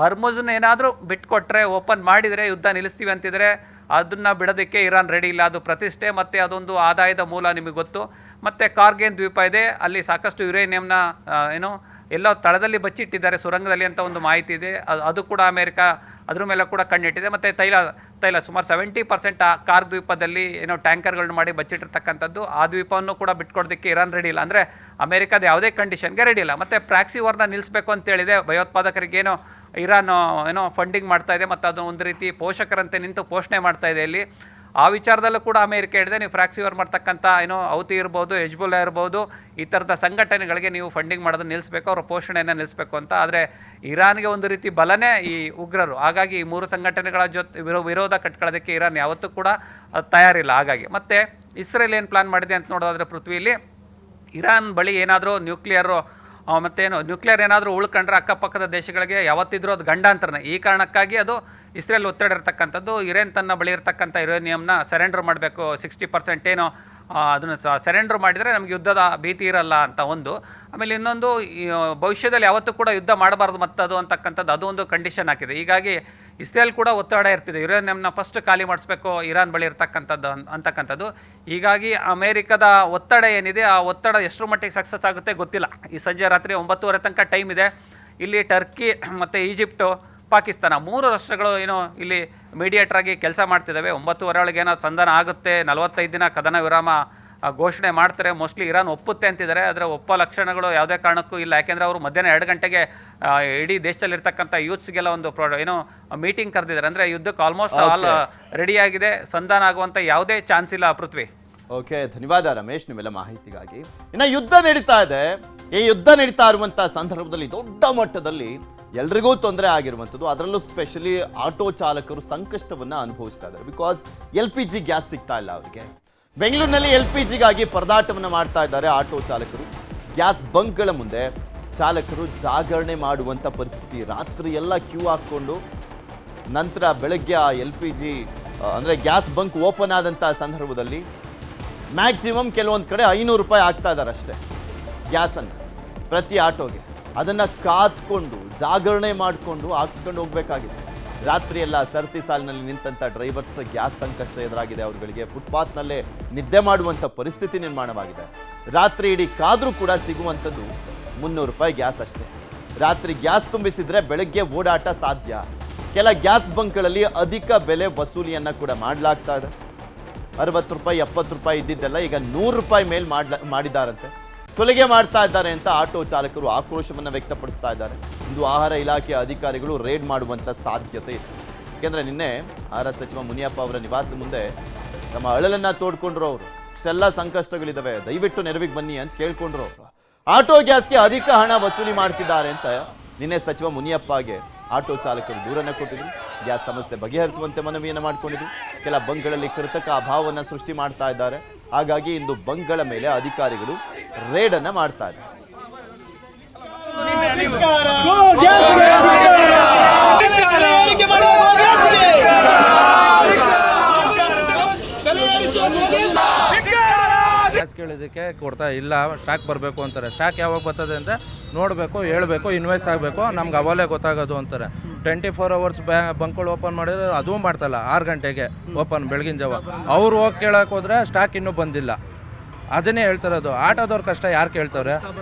ಹರ್ಮುಜ್ನ ಏನಾದರೂ ಬಿಟ್ಕೊಟ್ರೆ, ಓಪನ್ ಮಾಡಿದರೆ, ಯುದ್ಧ ನಿಲ್ಲಿಸ್ತೀವಿ ಅಂತಿದ್ರೆ ಅದನ್ನು ಬಿಡೋದಕ್ಕೆ ಇರಾನ್ ರೆಡಿ ಇಲ್ಲ. ಅದು ಪ್ರತಿಷ್ಠೆ ಮತ್ತು ಅದೊಂದು ಆದಾಯದ ಮೂಲ ನಿಮಗೆ ಗೊತ್ತು. ಮತ್ತು ಕಾರ್ಗೇನ್ ದ್ವೀಪ ಇದೆ, ಅಲ್ಲಿ ಸಾಕಷ್ಟು ಯುರೇನಿಯಂನ ಎಲ್ಲೋ ತಳದಲ್ಲಿ ಬಚ್ಚಿಟ್ಟಿದ್ದಾರೆ ಸುರಂಗದಲ್ಲಿ ಅಂತ ಒಂದು ಮಾಹಿತಿ ಇದೆ. ಅದು ಕೂಡ ಅಮೆರಿಕ ಅದ್ರ ಮೇಲೆ ಕೂಡ ಕಣ್ಣಿಟ್ಟಿದೆ. ಮತ್ತು ತೈಲ ಸುಮಾರು 70% ಆ ಕಾರ್ ದ್ವೀಪದಲ್ಲಿ ಟ್ಯಾಂಕರ್ಗಳನ್ನ ಮಾಡಿ ಬಚ್ಚಿಟ್ಟಿರ್ತಕ್ಕಂಥದ್ದು. ಆ ದ್ವೀಪವನ್ನು ಕೂಡ ಬಿಟ್ಕೊಡೋದಕ್ಕೆ ಇರಾನ್ ರೆಡಿ ಇಲ್ಲ. ಅಂದರೆ ಅಮೆರಿಕದ ಯಾವುದೇ ಕಂಡೀಷನ್ಗೆ ರೆಡಿ ಇಲ್ಲ. ಮತ್ತು ಪ್ರಾಕ್ಸಿ ವಾರ್ನ ನಿಲ್ಲಿಸಬೇಕು ಅಂತೇಳಿದೆ. ಭಯೋತ್ಪಾದಕರಿಗೇನೋ ಇರಾನ್ ಫಂಡಿಂಗ್ ಮಾಡ್ತಾ ಇದೆ, ಮತ್ತು ಅದು ಒಂದು ರೀತಿ ಪೋಷಕರಂತೆ ನಿಂತು ಪೋಷಣೆ ಮಾಡ್ತಾ ಇದೆ ಇಲ್ಲಿ. ಆ ವಿಚಾರದಲ್ಲೂ ಕೂಡ ಅಮೆರಿಕ ಹೇಳಿದೆ, ನೀವು ಪ್ರಾಕ್ಸಿ ವಾರ್ ಮಾಡ್ತಕ್ಕಂಥ ಹೌತಿ ಇರ್ಬೋದು, ಹೆಜ್ಬುಲ್ಲಾ ಇರ್ಬೋದು, ಈ ಥರದ ಸಂಘಟನೆಗಳಿಗೆ ನೀವು ಫಂಡಿಂಗ್ ಮಾಡೋದನ್ನ ನಿಲ್ಲಿಸಬೇಕು, ಅವರ ಪೋಷಣೆಯನ್ನು ನಿಲ್ಲಿಸಬೇಕು ಅಂತ. ಆದರೆ ಇರಾನ್ಗೆ ಒಂದು ರೀತಿ ಬಲನೇ ಈ ಉಗ್ರರು. ಹಾಗಾಗಿ ಈ 3 ಸಂಘಟನೆಗಳ ಜೊತೆ ವಿರೋಧ ಕಟ್ಕೊಳ್ಳೋದಕ್ಕೆ ಇರಾನ್ ಯಾವತ್ತೂ ಕೂಡ ತಯಾರಿಲ್ಲ. ಹಾಗಾಗಿ ಮತ್ತು ಇಸ್ರೇಲ್ ಏನು ಪ್ಲಾನ್ ಮಾಡಿದೆ ಅಂತ ನೋಡೋದಾದರೆ ಪೃಥ್ವಿಯಲ್ಲಿ, ಇರಾನ್ ಬಳಿ ಏನಾದರೂ ನ್ಯೂಕ್ಲಿಯರ್ ಏನಾದರೂ ಉಳ್ಕೊಂಡ್ರೆ ಅಕ್ಕಪಕ್ಕದ ದೇಶಗಳಿಗೆ ಯಾವತ್ತಿದ್ರೂ ಅದು ಗಂಡಾಂತರನೇ. ಈ ಕಾರಣಕ್ಕಾಗಿ ಅದು ಇಸ್ರೇಲ್ ಒತ್ತಡ ಇರ್ತಕ್ಕಂಥದ್ದು. ಇರಾನ್ ತನ್ನ ಬಳಿ ಇರ್ತಕ್ಕಂಥ ಯುರೇನಿಯಂನ ಸರೆಂಡರ್ ಮಾಡಬೇಕು, 60% ಅದನ್ನು ಸರೆಂಡರ್ ಮಾಡಿದರೆ ನಮಗೆ ಯುದ್ಧದ ಭೀತಿ ಇರಲ್ಲ ಅಂತ ಒಂದು. ಆಮೇಲೆ ಇನ್ನೊಂದು, ಭವಿಷ್ಯದಲ್ಲಿ ಯಾವತ್ತೂ ಕೂಡ ಯುದ್ಧ ಮಾಡಬಾರ್ದು ಮತ್ತದು ಅಂತಕ್ಕಂಥದ್ದು, ಅದು ಒಂದು ಕಂಡೀಷನ್ ಹಾಕಿದೆ. ಹೀಗಾಗಿ ಇಸ್ರೇಲ್ ಕೂಡ ಒತ್ತಡ ಇರ್ತಿದೆ, ಯುರೇನಿಯಂನ ಫಸ್ಟ್ ಖಾಲಿ ಮಾಡಿಸ್ಬೇಕು ಇರಾನ್ ಬಳಿ ಅಂತಕ್ಕಂಥದ್ದು. ಹೀಗಾಗಿ ಅಮೆರಿಕದ ಒತ್ತಡ ಏನಿದೆ, ಆ ಒತ್ತಡ ಎಷ್ಟರ ಮಟ್ಟಿಗೆ ಸಕ್ಸಸ್ ಆಗುತ್ತೆ ಗೊತ್ತಿಲ್ಲ. ಈ ಸಂಜೆ ರಾತ್ರಿ 9:30 ತನಕ ಟೈಮ್ ಇದೆ. ಇಲ್ಲಿ ಟರ್ಕಿ ಮತ್ತು ಈಜಿಪ್ಟು, ಪಾಕಿಸ್ತಾನ 3 ರಾಷ್ಟ್ರಗಳು ಏನು ಇಲ್ಲಿ ಮೀಡಿಯೇಟರ್ ಆಗಿ ಕೆಲಸ ಮಾಡ್ತಿದ್ದಾವೆ. 9:30 ಒಳಗೆ ಏನೋ ಸಂಧಾನ ಆಗುತ್ತೆ, 45 ದಿನ ಕದನ ವಿರಾಮ ಘೋಷಣೆ ಮಾಡ್ತಾರೆ. ಮೋಸ್ಟ್ಲಿ ಇರಾನ್ ಒಪ್ಪುತ್ತೆ ಅಂತಿದ್ದಾರೆ, ಆದರೆ ಒಪ್ಪೋ ಲಕ್ಷಣಗಳು ಯಾವುದೇ ಕಾರಣಕ್ಕೂ ಇಲ್ಲ. ಯಾಕೆಂದರೆ ಅವರು ಮಧ್ಯಾಹ್ನ 2 ಗಂಟೆಗೆ ಇಡೀ ದೇಶದಲ್ಲಿರ್ತಕ್ಕಂಥ ಯೂತ್ಸ್ಗೆಲ್ಲ ಒಂದು ಏನೋ ಮೀಟಿಂಗ್ ಕರೆದಿದ್ದಾರೆ. ಅಂದರೆ ಯುದ್ಧಕ್ಕೆ ಆಲ್ಮೋಸ್ಟ್ ಆಲ್ ರೆಡಿಯಾಗಿದೆ, ಸಂಧಾನ ಆಗುವಂಥ ಯಾವುದೇ ಚಾನ್ಸ್ ಇಲ್ಲ. ಪೃಥ್ವಿ, ಓಕೆ, ಧನ್ಯವಾದ ರಮೇಶ್ ನಿಮ್ಮೆಲ್ಲ ಮಾಹಿತಿಗಾಗಿ. ಇನ್ನು ಯುದ್ಧ ನಡೀತಾ ಇದೆ. ಈ ಯುದ್ಧ ನಡೀತಾ ಇರುವಂತಹ ಸಂದರ್ಭದಲ್ಲಿ ದೊಡ್ಡ ಮಟ್ಟದಲ್ಲಿ ಎಲ್ರಿಗೂ ತೊಂದರೆ ಆಗಿರುವಂಥದ್ದು, ಅದರಲ್ಲೂ ಸ್ಪೆಷಲಿ ಆಟೋ ಚಾಲಕರು ಸಂಕಷ್ಟವನ್ನ ಅನುಭವಿಸ್ತಾ ಇದ್ದಾರೆ. ಬಿಕಾಸ್ LPG ಗ್ಯಾಸ್ ಸಿಗ್ತಾ ಇಲ್ಲ ಅವರಿಗೆ. ಬೆಂಗಳೂರಿನಲ್ಲಿ LPGಗಾಗಿ ಪರದಾಟವನ್ನ ಮಾಡ್ತಾ ಇದ್ದಾರೆ ಆಟೋ ಚಾಲಕರು. ಗ್ಯಾಸ್ ಬಂಕ್ಗಳ ಮುಂದೆ ಚಾಲಕರು ಜಾಗರಣೆ ಮಾಡುವಂಥ ಪರಿಸ್ಥಿತಿ. ರಾತ್ರಿ ಎಲ್ಲ ಕ್ಯೂ ಹಾಕ್ಕೊಂಡು ನಂತರ ಬೆಳಗ್ಗೆ ಆ LPG ಅಂದರೆ ಗ್ಯಾಸ್ ಬಂಕ್ ಓಪನ್ ಆದಂಥ ಸಂದರ್ಭದಲ್ಲಿ ಮ್ಯಾಕ್ಸಿಮಮ್ ಕೆಲವೊಂದು ಕಡೆ 500 ರೂಪಾಯಿ ಹಾಕ್ತಾ ಇದ್ದಾರೆ ಅಷ್ಟೇ ಗ್ಯಾಸನ್ನು ಪ್ರತಿ ಆಟೋಗೆ. ಅದನ್ನು ಕಾದ್ಕೊಂಡು ಜಾಗರಣೆ ಮಾಡಿಕೊಂಡು ಹಾಕ್ಸ್ಕೊಂಡು ಹೋಗಬೇಕಾಗಿದೆ. ರಾತ್ರಿ ಎಲ್ಲ ಸರತಿ ಸಾಲಿನಲ್ಲಿ ನಿಂತಂಥ ಡ್ರೈವರ್ಸ್ ಗ್ಯಾಸ್ ಸಂಕಷ್ಟ ಎದುರಾಗಿದೆ. ಅವರುಗಳಿಗೆ ಫುಟ್ಪಾತ್ನಲ್ಲೇ ನಿದ್ದೆ ಮಾಡುವಂಥ ಪರಿಸ್ಥಿತಿ ನಿರ್ಮಾಣವಾಗಿದೆ. ರಾತ್ರಿ ಇಡೀ ಕಾದರೂ ಕೂಡ ಸಿಗುವಂಥದ್ದು 300 ರೂಪಾಯಿ ಗ್ಯಾಸ್ ಅಷ್ಟೇ. ರಾತ್ರಿ ಗ್ಯಾಸ್ ತುಂಬಿಸಿದ್ರೆ ಬೆಳಗ್ಗೆ ಓಡಾಟ ಸಾಧ್ಯ. ಕೆಲ ಗ್ಯಾಸ್ ಬಂಕ್ಗಳಲ್ಲಿ ಅಧಿಕ ಬೆಲೆ ವಸೂಲಿಯನ್ನು ಕೂಡ ಮಾಡಲಾಗ್ತಾ ಇದೆ. 60 ರೂಪಾಯಿ 70 ರೂಪಾಯಿ ಇದ್ದಿದ್ದೆಲ್ಲ ಈಗ 100 ರೂಪಾಯಿ ಮೇಲೆ ಮಾಡಿದ್ದಾರಂತೆ. ಸುಲಿಗೆ ಮಾಡ್ತಾ ಇದ್ದಾರೆ ಅಂತ ಆಟೋ ಚಾಲಕರು ಆಕ್ರೋಶವನ್ನು ವ್ಯಕ್ತಪಡಿಸ್ತಾ ಇದ್ದಾರೆ. ಇಂದು ಆಹಾರ ಇಲಾಖೆ ಅಧಿಕಾರಿಗಳು ರೇಡ್ ಮಾಡುವಂಥ ಸಾಧ್ಯತೆ ಇದೆ. ಯಾಕೆಂದರೆ ನಿನ್ನೆ ಆಹಾರ ಸಚಿವ ಮುನಿಯಪ್ಪ ಅವರ ನಿವಾಸದ ಮುಂದೆ ತಮ್ಮ ಅಳಲನ್ನು ತೋಡ್ಕೊಂಡ್ರು ಅವರು. ಇಷ್ಟೆಲ್ಲ ಸಂಕಷ್ಟಗಳಿದ್ದಾವೆ, ದಯವಿಟ್ಟು ನೆರವಿಗೆ ಬನ್ನಿ ಅಂತ ಕೇಳ್ಕೊಂಡ್ರು ಅವರು. ಆಟೋ ಗ್ಯಾಸ್ಗೆ ಅಧಿಕ ಹಣ ವಸೂಲಿ ಮಾಡ್ತಿದ್ದಾರೆ ಅಂತ ನಿನ್ನೆ ಸಚಿವ ಮುನಿಯಪ್ಪಗೆ ಆಟೋ ಚಾಲಕರು ದೂರನ್ನು ಕೊಟ್ಟಿದ್ರು. ಗ್ಯಾಸ್ ಸಮಸ್ಯೆ ಬಗೆಹರಿಸುವಂತೆ ಮನವಿಯನ್ನು ಮಾಡಿಕೊಂಡಿದ್ರು. ಕೆಲ ಬಂಕ್ಗಳಲ್ಲಿ ಕೃತಕ ಅಭಾವವನ್ನು ಸೃಷ್ಟಿ ಮಾಡ್ತಾ ಇದ್ದಾರೆ. ಹಾಗಾಗಿ ಇಂದು ಬಂಕ್ಗಳ ಮೇಲೆ ಅಧಿಕಾರಿಗಳು ರೇಡ್ ಅನ್ನ ಮಾಡ್ತಾ ಇದ್ದಾರೆ. ಗ್ಯಾಸ್ ಕೇಳಿದ್ದಕ್ಕೆ ಕೊಡ್ತಾ ಇಲ್ಲ, ಸ್ಟಾಕ್ ಬರಬೇಕು ಅಂತಾರೆ. ಸ್ಟಾಕ್ ಯಾವಾಗ ಬರ್ತದೆ ಅಂತ ನೋಡಬೇಕು, ಹೇಳಬೇಕು, ಇನ್ವೆಸ್ಟ್ ಆಗಬೇಕು, ನಮ್ಗೆ ಅವಲೇ ಗೊತ್ತಾಗೋದು ಅಂತಾರೆ. 24 ಅವರ್ಸ್ ಬಂಕ್ಗಳು ಓಪನ್ ಮಾಡಿದ್ರೆ ಅದೂ ಮಾಡ್ತಾಯಿಲ್ಲ. 6 ಗಂಟೆಗೆ ಓಪನ್ ಬೆಳಗಿನ ಜಾವ. ಅವ್ರು ಹೋಗಿ ಕೇಳಕ್ಕೆ ಹೋದ್ರೆ ಸ್ಟಾಕ್ ಇನ್ನೂ ಬಂದಿಲ್ಲ. ಅದನ್ನೇ ಹೇಳ್ತಿರೋದು. ಆಟೋದವ್ರ ಕಷ್ಟ ಯಾರು ಕೇಳ್ತವ್ರೆ?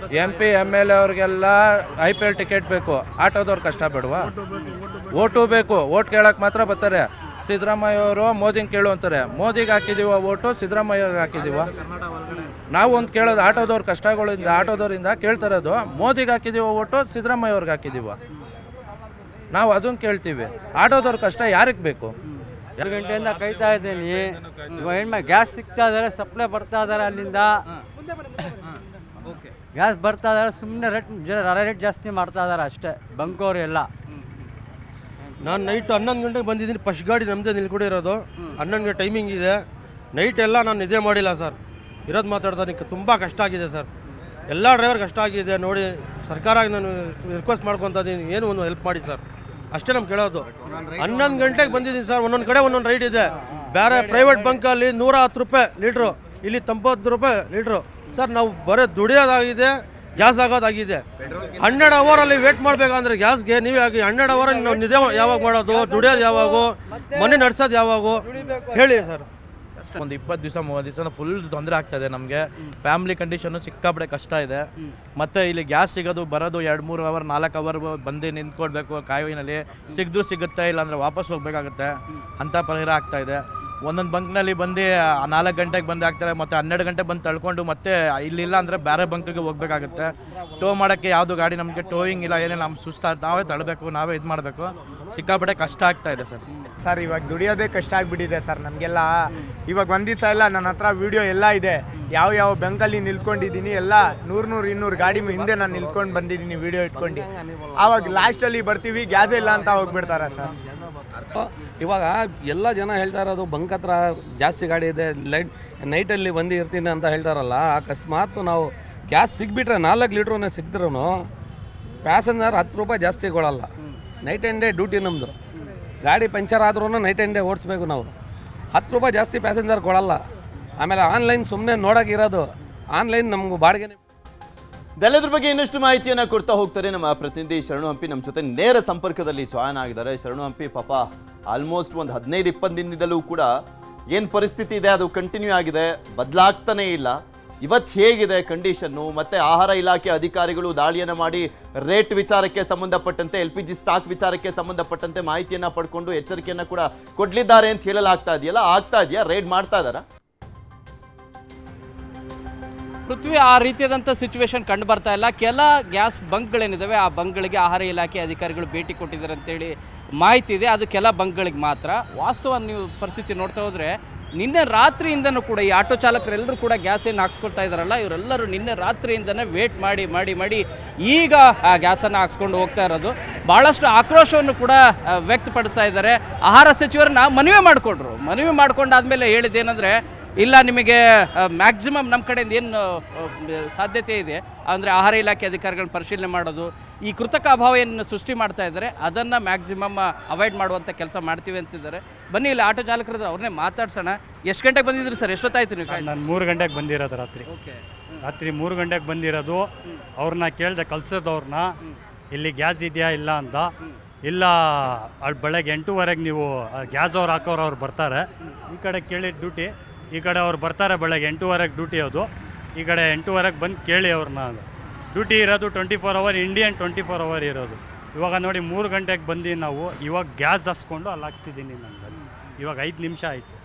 MP MLA ಅವ್ರಿಗೆಲ್ಲ IPL ಟಿಕೆಟ್ ಬೇಕು, ಆಟೋದವ್ರ ಕಷ್ಟ ಬೇಡವಾ? ಓಟು ಬೇಕು, ಓಟ್ ಕೇಳಕ್ಕೆ ಮಾತ್ರ ಬರ್ತಾರೆ. ಸಿದ್ದರಾಮಯ್ಯ ಅವರು ಮೋದಿಗೆ ಕೇಳು ಅಂತಾರೆ. ಮೋದಿಗೆ ಹಾಕಿದ್ದೀವ ಓಟು, ಸಿದ್ದರಾಮಯ್ಯವ್ರಿಗೆ ಹಾಕಿದ್ದೀವ? ನಾವು ಒಂದು ಕೇಳೋದು ಆಟೋದವ್ರ ಕಷ್ಟಗಳಿಂದ, ಆಟೋದವರಿಂದ ಕೇಳ್ತಿರೋದು. ಮೋದಿಗೆ ಹಾಕಿದ್ದೀವ ಓಟು, ಸಿದ್ದರಾಮಯ್ಯವ್ರಿಗೆ ಹಾಕಿದ್ದೀವ? ನಾವು ಅದನ್ನು ಕೇಳ್ತೀವಿ. ಆಟೋದವ್ರ ಕಷ್ಟ ಯಾರಿಗೆ ಬೇಕು? 2 ಗಂಟೆಯಿಂದ ಕಾಯ್ತಾ ಇದ್ದೀನಿ. ಇವಾಗ ಗ್ಯಾಸ್ ಸಿಗ್ತಾ ಇದ್ದಾರೆ, ಸಪ್ಲೈ ಬರ್ತಾ ಇದ್ದಾರೆ ಅಲ್ಲಿಂದ. ಗ್ಯಾಸ್ ಬರ್ತಾ ಇದ್ದಾರೆ, ಸುಮ್ಮನೆ ರೇಟ್ ಜಾಸ್ತಿ ಮಾಡ್ತಾ ಇದ್ದಾರೆ ಅಷ್ಟೇ ಬಂಕೋರು ಎಲ್ಲ. ನಾನು ನೈಟ್ 11 ಗಂಟೆಗೆ ಬಂದಿದ್ದೀನಿ. ಫಸ್ಟ್ ಗಾಡಿ ನಮ್ಮದೇ ನಿಲ್ಕೊಂಡಿರೋದು. 11 ಗಂಟೆ ಟೈಮಿಂಗ್ ಇದೆ. ನೈಟ್ ಎಲ್ಲ ನಾನು ನಿದ್ದೆ ಮಾಡಿಲ್ಲ ಸರ್. ಇರೋದು ಮಾತಾಡ್ತಾನೆ. ತುಂಬ ಕಷ್ಟ ಆಗಿದೆ ಸರ್. ಎಲ್ಲ ಡ್ರೈವರ್ ಕಷ್ಟ ಆಗಿದೆ ನೋಡಿ. ಸರ್ಕಾರ ನಾನು ರಿಕ್ವೆಸ್ಟ್ ಮಾಡ್ಕೊತಾ ಇದ್ದೀನಿ, ಏನು ಒಂದು ಹೆಲ್ಪ್ ಮಾಡಿ ಸರ್, ಅಷ್ಟೇ ನಮ್ಗೆ ಕೇಳೋದು. 11 ಗಂಟೆಗೆ ಬಂದಿದ್ದೀನಿ ಸರ್. ಒಂದೊಂದು ಕಡೆ ಒಂದೊಂದು ರೈಟ್ ಇದೆ. ಬೇರೆ ಪ್ರೈವೇಟ್ ಬಂಕಲ್ಲಿ 110 ರೂಪಾಯಿ ಲೀಟ್ರು, ಇಲ್ಲಿ 90 ರೂಪಾಯಿ ಲೀಟ್ರು. ಸರ್ ನಾವು ಬರೀ ದುಡಿಯೋದಾಗಿದೆ, ಗ್ಯಾಸ್ ಆಗೋದಾಗಿದೆ. 12 ಅವರಲ್ಲಿ ವೇಟ್ ಮಾಡಬೇಕಂದ್ರೆ ಗ್ಯಾಸ್ಗೆ ನೀವೇ ಆಗಿ 12 ಅವರ್ ನಾವು ನಿದ್ದೆ ಯಾವಾಗ ಮಾಡೋದು, ದುಡಿಯೋದು ಯಾವಾಗೂ, ಮನೆ ನಡೆಸೋದು ಯಾವಾಗೂ ಹೇಳಿ ಸರ್. ಒಂದು 20 ದಿವಸ 30 ದಿವಸ ಫುಲ್ ತೊಂದರೆ ಆಗ್ತಾಯಿದೆ ನಮಗೆ. ಫ್ಯಾಮಿಲಿ ಕಂಡೀಷನ್ನು ಸಿಕ್ಕಾಪಟ್ಟೆ ಕಷ್ಟ ಇದೆ. ಮತ್ತು ಇಲ್ಲಿ ಗ್ಯಾಸ್ ಸಿಗೋದು ಬರೋದು 2-3 ಅವರ್ 4 ಅವರ್ ಬಂದು ನಿಂತ್ಕೊಳ್ಬೇಕು ಕಾಯುವಿನಲ್ಲಿ. ಸಿಗಿದ್ರೂ ಸಿಗುತ್ತೆ, ಇಲ್ಲಾಂದರೆ ವಾಪಸ್ ಹೋಗಬೇಕಾಗುತ್ತೆ. ಅಂಥ ಪರಿಹಾರ ಆಗ್ತಾಯಿದೆ. ಒಂದೊಂದು ಬಂಕ್ನಲ್ಲಿ ಬಂದು 4 ಗಂಟೆಗೆ ಬಂದು ಹಾಕ್ತಾರೆ, ಮತ್ತು 12 ಗಂಟೆ ಬಂದು ತಳ್ಕೊಂಡು ಮತ್ತೆ ಇಲ್ಲಿಲ್ಲ ಅಂದರೆ ಬೇರೆ ಬಂಕಿಗೆ ಹೋಗಬೇಕಾಗುತ್ತೆ. ಟೋ ಮಾಡೋಕ್ಕೆ ಯಾವುದು ಗಾಡಿ ನಮಗೆ ಟೋಯಿಂಗ್ ಇಲ್ಲ, ಏನೇ ನಮ್ಮ ನಾವೇ ತಳ್ಳಬೇಕು, ನಾವೇ ಇದು ಮಾಡಬೇಕು. ಸಿಕ್ಕಾಪಟ್ಟೆ ಕಷ್ಟ ಆಗ್ತಾಯಿದೆ ಸರ್. ಇವಾಗ ದುಡಿಯೋದೇ ಕಷ್ಟ ಆಗಿಬಿಟ್ಟಿದೆ ಸರ್ ನಮಗೆಲ್ಲ. ಇವಾಗ ಒಂದು ದಿವಸ ಎಲ್ಲ ನನ್ನ ಹತ್ರ ವೀಡಿಯೋ ಎಲ್ಲ ಇದೆ. ಯಾವ ಬೆಂಕಲ್ಲಿ ನಿಲ್ಕೊಂಡಿದ್ದೀನಿ ಎಲ್ಲ 100-200 ಗಾಡಿ ಹಿಂದೆ ನಾನು ನಿಲ್ಕೊಂಡು ಬಂದಿದ್ದೀನಿ ವೀಡಿಯೋ ಇಟ್ಕೊಂಡು. ಆವಾಗ ಲಾಸ್ಟಲ್ಲಿ ಬರ್ತೀವಿ, ಗ್ಯಾಸ್ ಇಲ್ಲ ಅಂತ ಹೋಗ್ಬಿಡ್ತಾರೆ ಸರ್. ಇವಾಗ ಎಲ್ಲ ಜನ ಹೇಳ್ತಾ ಇರೋದು ಬಂಕ್ ಹತ್ರ ಜಾಸ್ತಿ ಗಾಡಿ ಇದೆ, ನೈಟಲ್ಲಿ ಬಂದು ಇರ್ತೀನಿ ಅಂತ ಹೇಳ್ತಾರಲ್ಲ. ಅಕಸ್ಮಾತ್ ನಾವು ಗ್ಯಾಸ್ ಸಿಗ್ಬಿಟ್ರೆ 4 ಲೀಟ್ರನ್ನ ಸಿಕ್ದ್ರೂ ಪ್ಯಾಸೆಂಜರ್ 10 ರೂಪಾಯಿ ಜಾಸ್ತಿ ಕೊಡಲ್ಲ. ನೈಟ್ ಆ್ಯಂಡ್ ಡೇ ಡ್ಯೂಟಿ ನಮ್ಮದು. ಗಾಡಿ ಪಂಚರ್ ಆದ್ರೂ ನೈಟ್ ಆ್ಯಂಡ್ ಡೇ ಓಡಿಸ್ಬೇಕು ನಾವು. 10 ರೂಪಾಯಿ ಜಾಸ್ತಿ ಪ್ಯಾಸೆಂಜರ್ ಕೊಡಲ್ಲ. ಆಮೇಲೆ ಆನ್ಲೈನ್ ಸುಮ್ಮನೆ ನೋಡೋಕ್ಕಿರೋದು, ಆನ್ಲೈನ್ ನಮಗೂ ಬಾಡಿಗೆ. ಇದೆಲ್ಲದ್ರ ಬಗ್ಗೆ ಇನ್ನಷ್ಟು ಮಾಹಿತಿಯನ್ನು ಕೊಡ್ತಾ ಹೋಗ್ತಾರೆ ನಮ್ಮ ಪ್ರತಿನಿಧಿ ಶರಣು ಹಂಪಿ. ನಮ್ಮ ಜೊತೆ ನೇರ ಸಂಪರ್ಕದಲ್ಲಿ ಜಾಯ್ನ್ ಆಗಿದ್ದಾರೆ. ಶರಣು ಹಂಪಿ, ಪಾಪ ಆಲ್ಮೋಸ್ಟ್ ಒಂದು 15-20 ದಿನದಲ್ಲೂ ಕೂಡ ಏನು ಪರಿಸ್ಥಿತಿ ಇದೆ ಅದು ಕಂಟಿನ್ಯೂ ಆಗಿದೆ, ಬದಲಾಗ್ತಾನೇ ಇಲ್ಲ. ಇವತ್ತು ಹೇಗಿದೆ ಕಂಡೀಷನ್ನು, ಮತ್ತೆ ಆಹಾರ ಇಲಾಖೆ ಅಧಿಕಾರಿಗಳು ದಾಳಿಯನ್ನು ಮಾಡಿ ರೇಟ್ ವಿಚಾರಕ್ಕೆ ಸಂಬಂಧಪಟ್ಟಂತೆ LPG ಸ್ಟಾಕ್ ವಿಚಾರಕ್ಕೆ ಸಂಬಂಧಪಟ್ಟಂತೆ ಮಾಹಿತಿಯನ್ನ ಪಡ್ಕೊಂಡು ಎಚ್ಚರಿಕೆಯನ್ನ ಕೂಡ ಕೊಡ್ಲಿದ್ದಾರೆ ಅಂತ ಹೇಳಲಾಗ್ತಾ ಇದೆಯಲ್ಲ, ಆಗ್ತಾ ಇದೆಯಾ? ರೇಡ್ ಮಾಡ್ತಾ ಇದ್ದಾರಾ? ಪೃಥ್ವಿ, ಆ ರೀತಿಯಾದಂಥ ಸಿಚುವೇಶನ್ ಕಂಡು ಬರ್ತಾ ಇಲ್ಲ. ಕೆಲ ಗ್ಯಾಸ್ ಬಂಕ್ಗಳೇನಿದ್ದಾವೆ ಆ ಬಂಕ್ಗಳಿಗೆ ಆಹಾರ ಇಲಾಖೆ ಅಧಿಕಾರಿಗಳು ಭೇಟಿ ಕೊಟ್ಟಿದ್ದಾರೆ ಅಂತೇಳಿ ಮಾಹಿತಿ ಇದೆ. ಅದು ಕೆಲ ಬಂಕ್ಗಳಿಗೆ ಮಾತ್ರ. ವಾಸ್ತವ ನೀವು ಪರಿಸ್ಥಿತಿ ನೋಡ್ತಾ ಹೋದರೆ ನಿನ್ನೆ ರಾತ್ರಿಯಿಂದನೂ ಕೂಡ ಈ ಆಟೋ ಚಾಲಕರೆಲ್ಲರೂ ಕೂಡ ಗ್ಯಾಸ್ ಏನು ಹಾಕ್ಸ್ಕೊಳ್ತಾ ಇದ್ದಾರಲ್ಲ, ಇವರೆಲ್ಲರೂ ನಿನ್ನೆ ರಾತ್ರಿಯಿಂದನೇ ವೇಟ್ ಮಾಡಿ ಮಾಡಿ ಮಾಡಿ ಈಗ ಆ ಗ್ಯಾಸನ್ನು ಹಾಕ್ಸ್ಕೊಂಡು ಹೋಗ್ತಾ ಇರೋದು. ಭಾಳಷ್ಟು ಆಕ್ರೋಶವನ್ನು ಕೂಡ ವ್ಯಕ್ತಪಡಿಸ್ತಾ ಇದ್ದಾರೆ. ಆಹಾರ ಸಚಿವರನ್ನ ಮನವಿ ಮಾಡ್ಕೊಂಡಾದ್ಮೇಲೆ ಹೇಳಿದ್ದೇನೆಂದರೆ, ಇಲ್ಲ ನಿಮಗೆ ಮ್ಯಾಕ್ಸಿಮಮ್ ನಮ್ಮ ಕಡೆಯಿಂದ ಏನು ಸಾಧ್ಯತೆ ಇದೆ ಅಂದರೆ ಆಹಾರ ಇಲಾಖೆ ಅಧಿಕಾರಿಗಳನ್ನ ಪರಿಶೀಲನೆ ಮಾಡೋದು, ಈ ಕೃತಕ ಅಭಾವ ಏನು ಸೃಷ್ಟಿ ಮಾಡ್ತಾ ಇದ್ದಾರೆ ಅದನ್ನು ಮ್ಯಾಕ್ಸಿಮಮ್ ಅವಾಯ್ಡ್ ಮಾಡುವಂಥ ಕೆಲಸ ಮಾಡ್ತೀವಿ ಅಂತಿದ್ದಾರೆ. ಬನ್ನಿ ಇಲ್ಲಿ ಆಟೋ ಚಾಲಕರು ಅವ್ರನ್ನೇ ಮಾತಾಡ್ಸೋಣ. ಎಷ್ಟು ಗಂಟೆಗೆ ಬಂದಿದ್ರಿ ಸರ್? ಎಷ್ಟೊತ್ತಾಯ್ತು ನೀವು? ನಾನು 3 ಗಂಟೆಗೆ ಬಂದಿರೋದು ರಾತ್ರಿ. ರಾತ್ರಿ 3 ಗಂಟೆಗೆ ಬಂದಿರೋದು. ಅವ್ರನ್ನ ಕೇಳಿದೆ, ಕಳ್ಸೋದವ್ರನ್ನ ಇಲ್ಲಿ ಗ್ಯಾಸ್ ಇದೆಯಾ ಇಲ್ಲ ಅಂತ. ಇಲ್ಲ, ಅಲ್ಲಿ ಬೆಳಗ್ಗೆ 8:15 ನೀವು ಗ್ಯಾಸ್ ಅವ್ರು ಹಾಕೋರು ಅವ್ರು ಬರ್ತಾರೆ. ಈ ಕಡೆ ಕೇಳಿ ಡ್ಯೂಟಿ, ಈ ಕಡೆ ಅವ್ರು ಬರ್ತಾರೆ ಬೆಳಗ್ಗೆ 8:15 ಡ್ಯೂಟಿ. ಅದು ಈ ಕಡೆ 8:15 ಬಂದು ಕೇಳಿ ಅವ್ರನ್ನ. ಡ್ಯೂಟಿ ಇರೋದು 24 ಅವರ್, ಇಂಡಿಯನ್ 24 ಅವರ್ ಇರೋದು. ಇವಾಗ ನೋಡಿ 3 ಗಂಟೆಗೆ ಬಂದು ನಾವು ಇವಾಗ ಗ್ಯಾಸ್ ಹಸ್ಕೊಂಡು ಅಲ್ಲಿ ಹಾಕ್ಸಿದ್ದೀನಿ. ನನಗೆ ಇವಾಗ 5 ನಿಮಿಷ ಆಯಿತು.